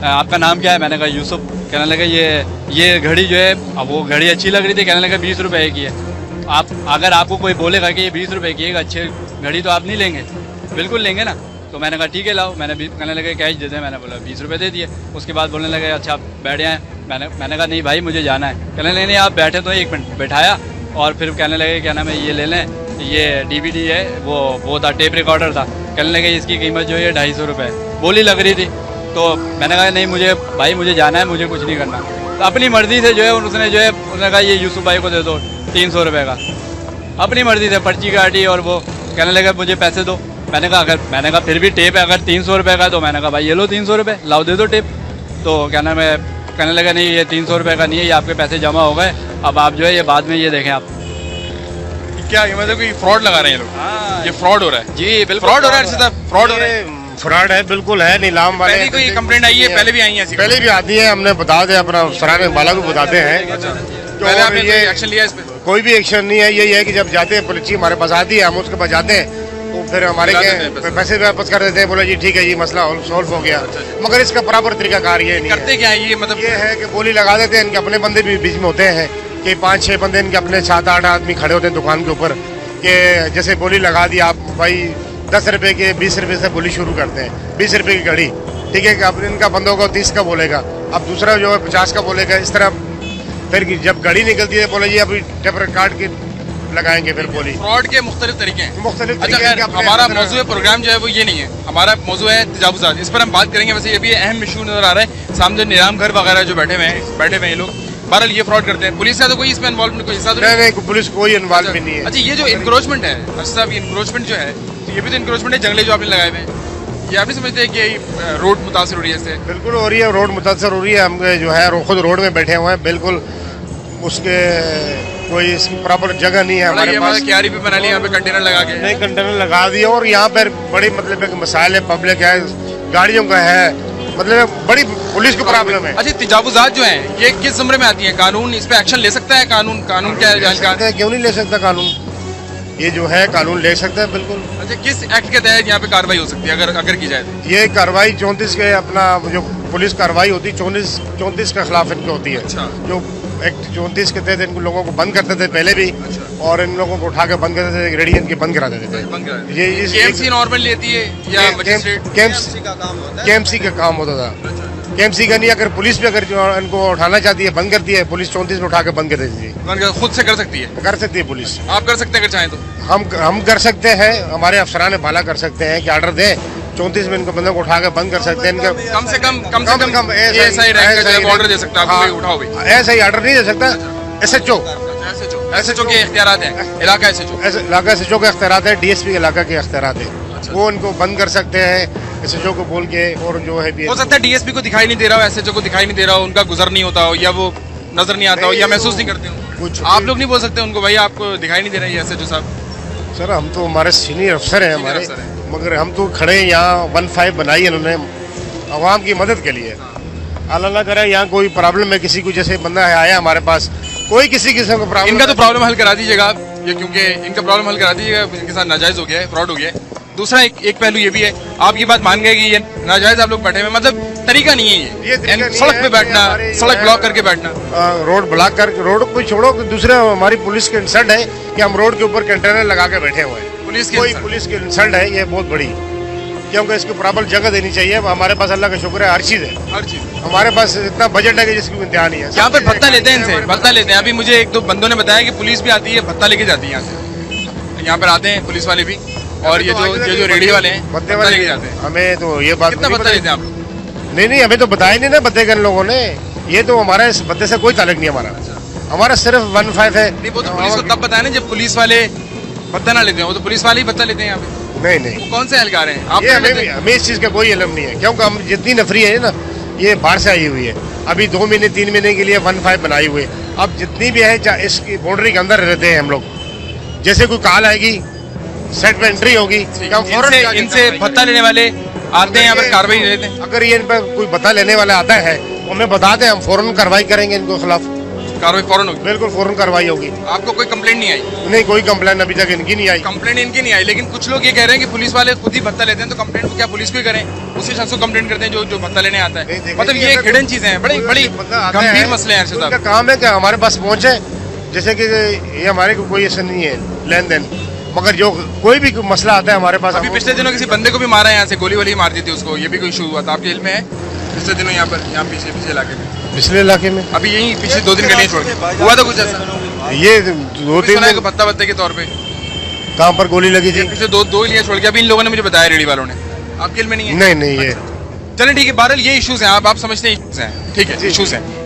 आपका नाम क्या है? मैंने कहा यूसुफ। कहने लगे ये घड़ी जो है, अब वो घड़ी अच्छी लग रही थी, कहने लगे 20 रुपए की है। आप अगर आपको कोई बोलेगा कि ये 20 रुपए की है, अच्छी घड़ी तो आप नहीं लेंगे? बिल्कुल लेंगे ना। तो मैंने कहा ठीक है लाओ, मैंने कहने लगे कैश दे दें, मैंने बोला 20 रुपये दे दिए। उसके बाद बोलने लगे अच्छा आप बैठ जाएँ, मैंने कहा नहीं भाई मुझे जाना है। कहने लगे नहीं आप बैठे तो 1 मिनट, बैठाया और फिर कहने लगे क्या नाम है ये ले लें, ये DVD है, वो था टेप रिकॉर्डर था, कहने लगे इसकी कीमत जो है 250 रुपये बोली लग रही थी। तो मैंने कहा नहीं मुझे जाना है, मुझे कुछ नहीं करना। तो अपनी मर्जी से जो है उसने कहा ये यूसुफ भाई को दे दो 300 रुपये का, अपनी मर्जी से पर्ची काटी और वो कहने लगा मुझे पैसे दो। मैंने कहा फिर भी टेप है अगर 300 रुपये का, तो मैंने कहा भाई ये लो 300 रुपये, लाओ दे दो टेप। तो क्या नाम है, कहने लगा नहीं ये 300 रुपये का नहीं है, ये आपके पैसे जमा हो गए, अब आप जो है ये बाद में ये देखें आप। क्या ये मतलब कोई फ्रॉड लगा रहे हैं लोग? ये फ्रॉड हो रहा है जी, बिल्कुल फ्रॉड हो रहा है, फ्रॉड हो रहा है, फ्रॉड है, बिल्कुल है। नीलाम वाले पहले कोई कंप्लेंट आई है? पहले भी आई है? पहले भी आती है, हमने बता दें, अपना सराहने वाला को बताते हैं। पहले आपने ये एक्शन लिया इस पे? कोई भी एक्शन नहीं है, यही है कि जब जाते हैं पुलिस हमारे पास आती है, हम उसके पास जाते हैं तो फिर हमारे पैसे वापस कर देते हैं, बोला जी ठीक है ये मसला सॉल्व हो गया। मगर इसका बराबर तरीका कार ये नहीं करते क्या है, ये मतलब ये है कि बोली लगा देते हैं। इनके अपने बंदे भी बीच में होते हैं कि 5-6 बंदे इनके अपने 7-8 आदमी खड़े होते हैं दुकान के ऊपर, कि जैसे बोली लगा दी आप भाई 10 रुपए के 20 रुपए से बोली शुरू करते हैं, 20 रुपए की घड़ी, ठीक है, कि अब इनका बंदों को 30 का बोलेगा, अब दूसरा जो है 50 का बोलेगा, इस तरह फिर जब घड़ी निकलती है बोले जी अभी टेपर काट के लगाएंगे, फिर बोली। फ्रॉड के मुख्तलिफ तरीके हैं। मुख्तलिफ अच्छा, हमारा मौजूद प्रोग्राम जो है वो ये नहीं है, हमारा मौजूद है तजावुज़ात, इस पर हम बात करेंगे। वैसे ये भी अहम इशू नजर आ रहा है सामने, निजाम घर वगैरह जो बैठे हुए हैं ये लोग, बहरहाल ये फ्रॉड करते हैं। पुलिस का तो कोई इसमें इन्वॉल्व कोई हिस्सा नहीं, पुलिस कोई इन्वॉल्व भी नहीं है। अच्छा, ये जो इंक्रोचमेंट है साहब, ये इंक्रोचमेंट जो है, तो ये भी तो इंक्रोचमेंट है, जंगले जो आपने लगाए हुए हैं, ये आप नहीं समझते कि रोड मुतासर हो रही है इससे? बिल्कुल हो रही है, रोड मुतासर हो रही है। हम जो है खुद रोड में बैठे हुए हैं, बिल्कुल उसके कोई इसकी प्रॉपर जगह नहीं है हमारे पास। क्यारी भी बना ली यहाँ पे, कंटेनर लगा के? नहीं, कंटेनर लगा दिया, और यहाँ पर बड़ी मतलब मसाइल है, पब्लिक है, गाड़ियों का है, मतलब बड़ी पुलिस को प्रॉब्लम है। अच्छा, तजावुज़ात जो हैं ये किस ज़मरे में आती हैं? कानून इस पे एक्शन ले सकता है? कानून क्या है? क्यों नहीं ले सकता कानून? ये जो है कानून ले सकता है, बिल्कुल। अच्छा, किस एक्ट के तहत यहाँ पे कार्रवाई हो सकती है अगर की जाए? ये कार्रवाई 34 के अपना जो पुलिस कार्रवाई होती है 34 के खिलाफ इनकी होती है। अच्छा। जो एक्ट 34 के तहत इन लोगों को बंद करते थे पहले भी। अच्छा। और इन लोगों को उठा के बंद करते थे, रेडी इनके बंद करा देते थे। ये KMC नॉर्मल लेती है या KMC का काम होता था। KMC का नहीं, अगर पुलिस भी अगर इनको उठाना चाहती है, बंद करती है, पुलिस 34 में उठा के बंद कर देती है। खुद से कर सकती है? कर सकती है पुलिस। आप कर सकते हैं अगर चाहें तो? हम कर सकते हैं, हमारे अफसरान भाला कर सकते हैं कि ऑर्डर दें, 34 में इनको बंदों को उठा के बंद कर सकते हैं। इनका कम से कम ऐसा ही रहेगा, ऑर्डर दे सकता है, उठाओ भाई। ऐसा ही ऑर्डर नहीं दे सकता। SHO के इख्तियारात हैं, इलाका SHO के इख्तियारात है, DSP के इलाका के इख्तियारात है, वो उनको बंद कर सकते हैं SHO को बोल के। और जो है हो सकता है DSP को दिखाई नहीं दे रहा हो, SHO को दिखाई नहीं दे रहा हो, उनका गुजर नहीं होता हो, या वो नजर नहीं आता हो, या महसूस नहीं करते हो कुछ। आप लोग नहीं बोल सकते उनको भाई आपको दिखाई नहीं दे रहा है SHO साहब? सर हम तो हमारे सीनियर अफसर हैं हमारे, मगर हम तो खड़े यहाँ 15 बनाई इन्होंने आवाम की मदद के लिए। अल्लाह ना करे यहाँ कोई प्रॉब्लम है किसी को, जैसे बंदा आया हमारे पास, कोई किसी किस्म का प्रॉब्लम, इनका तो प्रॉब्लम हल करा दीजिएगा आप, ये क्योंकि इनका प्रॉब्लम हल करा दीजिएगा, इनके साथ नाजायज हो गया है, फ्रॉड हो गया है। दूसरा एक पहलू ये भी है, आप ये बात मान गए कि ये नाजायज आप लोग बैठे हुए, मतलब तरीका नहीं है ये सड़क पे बैठना, सड़क ब्लॉक करके बैठना, रोड ब्लॉक कर, रोड को छोड़ो। दूसरा हमारी पुलिस के इंसल्ट है कि हम रोड के ऊपर कंटेनर लगा के बैठे हुए हैं। पुलिस की इंसल्ट है ये बहुत बड़ी, क्योंकि इसको प्रॉपर जगह देनी चाहिए। हमारे पास अल्लाह का शुक्र है हर चीज है, हर चीज हमारे पास इतना बजट है कि जिसकी इंतहा नहीं है। यहाँ पर भत्ता लेते हैं, इनसे भत्ता लेते हैं। अभी मुझे एक दो बंदों ने बताया कि पुलिस भी आती है, भत्ता लेके जाती है यहाँ से, यहाँ पर आते हैं पुलिस वाले भी, और ये जो रेडी वाले हैं भत्ते लेके जाते हैं। हमें तो ये बात कितना भत्ता लेते हैं आप लोग? नहीं, हमें तो बताया नहीं ना भत्ते के लोगों ने, ये तो हमारा इस भत्ते से कोई ताल्लुक नहीं हमारा सिर्फ 15 है। वो तो पुलिस को तब बताया ना जब पुलिस वाले भत्ता ना लेते हैं, वो तो पुलिस वाले ही भत्ता लेते हैं यहाँ पे। नहीं, कौन से एहलकार हैं आप? हमें इस चीज का कोई इल्म नहीं है, क्योंकि हम जितनी नफरी है ना ये बाहर से आई हुई है। अभी 2 महीने 3 महीने के लिए 15 बनाई हुई है। अब जितनी भी है इसकी बाउंड्री के अंदर रहते हैं हम लोग, जैसे कोई कॉल आएगी, सेट पे एंट्री होगी, इनसे भत्ता लेने वाले आते हैं यहाँ पर कार्रवाई लेते हैं। अगर ये इन पर कोई भत्ता लेने वाला आता है तो हमें बता दें, हम फौरन कार्रवाई करेंगे इनको खिलाफ। कार्रवाई फौरन होगी? बिल्कुल फौरन कार्रवाई होगी। आपको कोई कंप्लेंट नहीं आई? नहीं, कोई कंप्लेंट अभी तक इनकी नहीं आई। कंप्लेंट इनकी नहीं आई, लेकिन कुछ लोग ये कह रहे हैं कि पुलिस वाले खुद ही भत्ता लेते हैं, तो कंप्लेंट को क्या पुलिस को ही करें, उसी शख्स को कंप्लेंट करते हैं जो भत्ता लेने आता है। मतलब ये हिडन चीजें हैं, बड़ी गंभीर मसले हैं। उनका काम है कि हमारे पास पहुंचे, जैसे कि ये हमारे को कोई ऐसा नहीं है लेन देन, मगर जो कोई भी मसला आता है हमारे पास। अभी पिछले दिनों किसी बंदे को भी मारा है, यहाँ से गोली वोली मार दी थी उसको, ये भी कोई इशू हुआ था आपके इल्म में है? पिछले दिनों यहाँ पीछे इलाके में, पिछले इलाके में अभी यही पिछले 2 दिन गलियां छोड़ के हुआ था कुछ ऐसा? ये 2-3 दिन भत्ते के तौर पे कहाँ पर गोली लगी थी? पिछले 2 गलियां छोड़ के। अभी इन लोगों ने मुझे बताया, रेडी वालों ने। आपके इल्म में नहीं है? नहीं, ये चलिए ठीक है। बहरहाल ये इशूज हैं, आप समझते हैं इशूज हैं, ठीक है,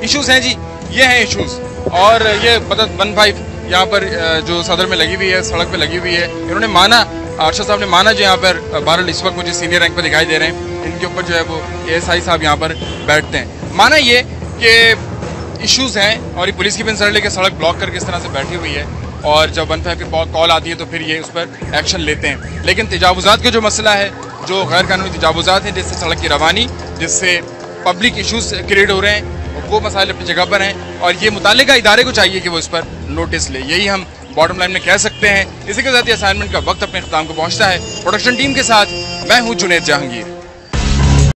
इशूज हैं जी, ये हैं इशूज। और ये मतलब 15 यहाँ पर जो सदर में लगी हुई है, सड़क पे लगी हुई है, इन्होंने माना, अरशद साहब ने माना, जो यहाँ पर बहरहाल इस वक्त मुझे सीनियर रैंक पे दिखाई दे रहे हैं, इनके ऊपर जो है वो ASI साहब यहाँ पर बैठते हैं। माना ये कि इश्यूज हैं, और ये पुलिस की भी इंसल्ट लेके सड़क ब्लॉक करके इस तरह से बैठी हुई है, और जब 15 की कॉल आती है तो फिर ये उस पर एक्शन लेते हैं। लेकिन तजावुज़ात का जो मसला है, जो गैर कानूनी तजावुज़ात हैं, जिससे सड़क की रवानी, जिससे पब्लिक इशूज क्रिएट हो रहे हैं, वो मसाइल अपनी जगह पर हैं, और ये मुताल्लिका इदारे को चाहिए कि वो इस पर नोटिस ले। यही हम बॉटम लाइन में कह सकते हैं। इसी के साथ ये असाइनमेंट का वक्त अपने इख्तिताम को पहुंचता है। प्रोडक्शन टीम के साथ मैं हूं जुनैद जहांगीर।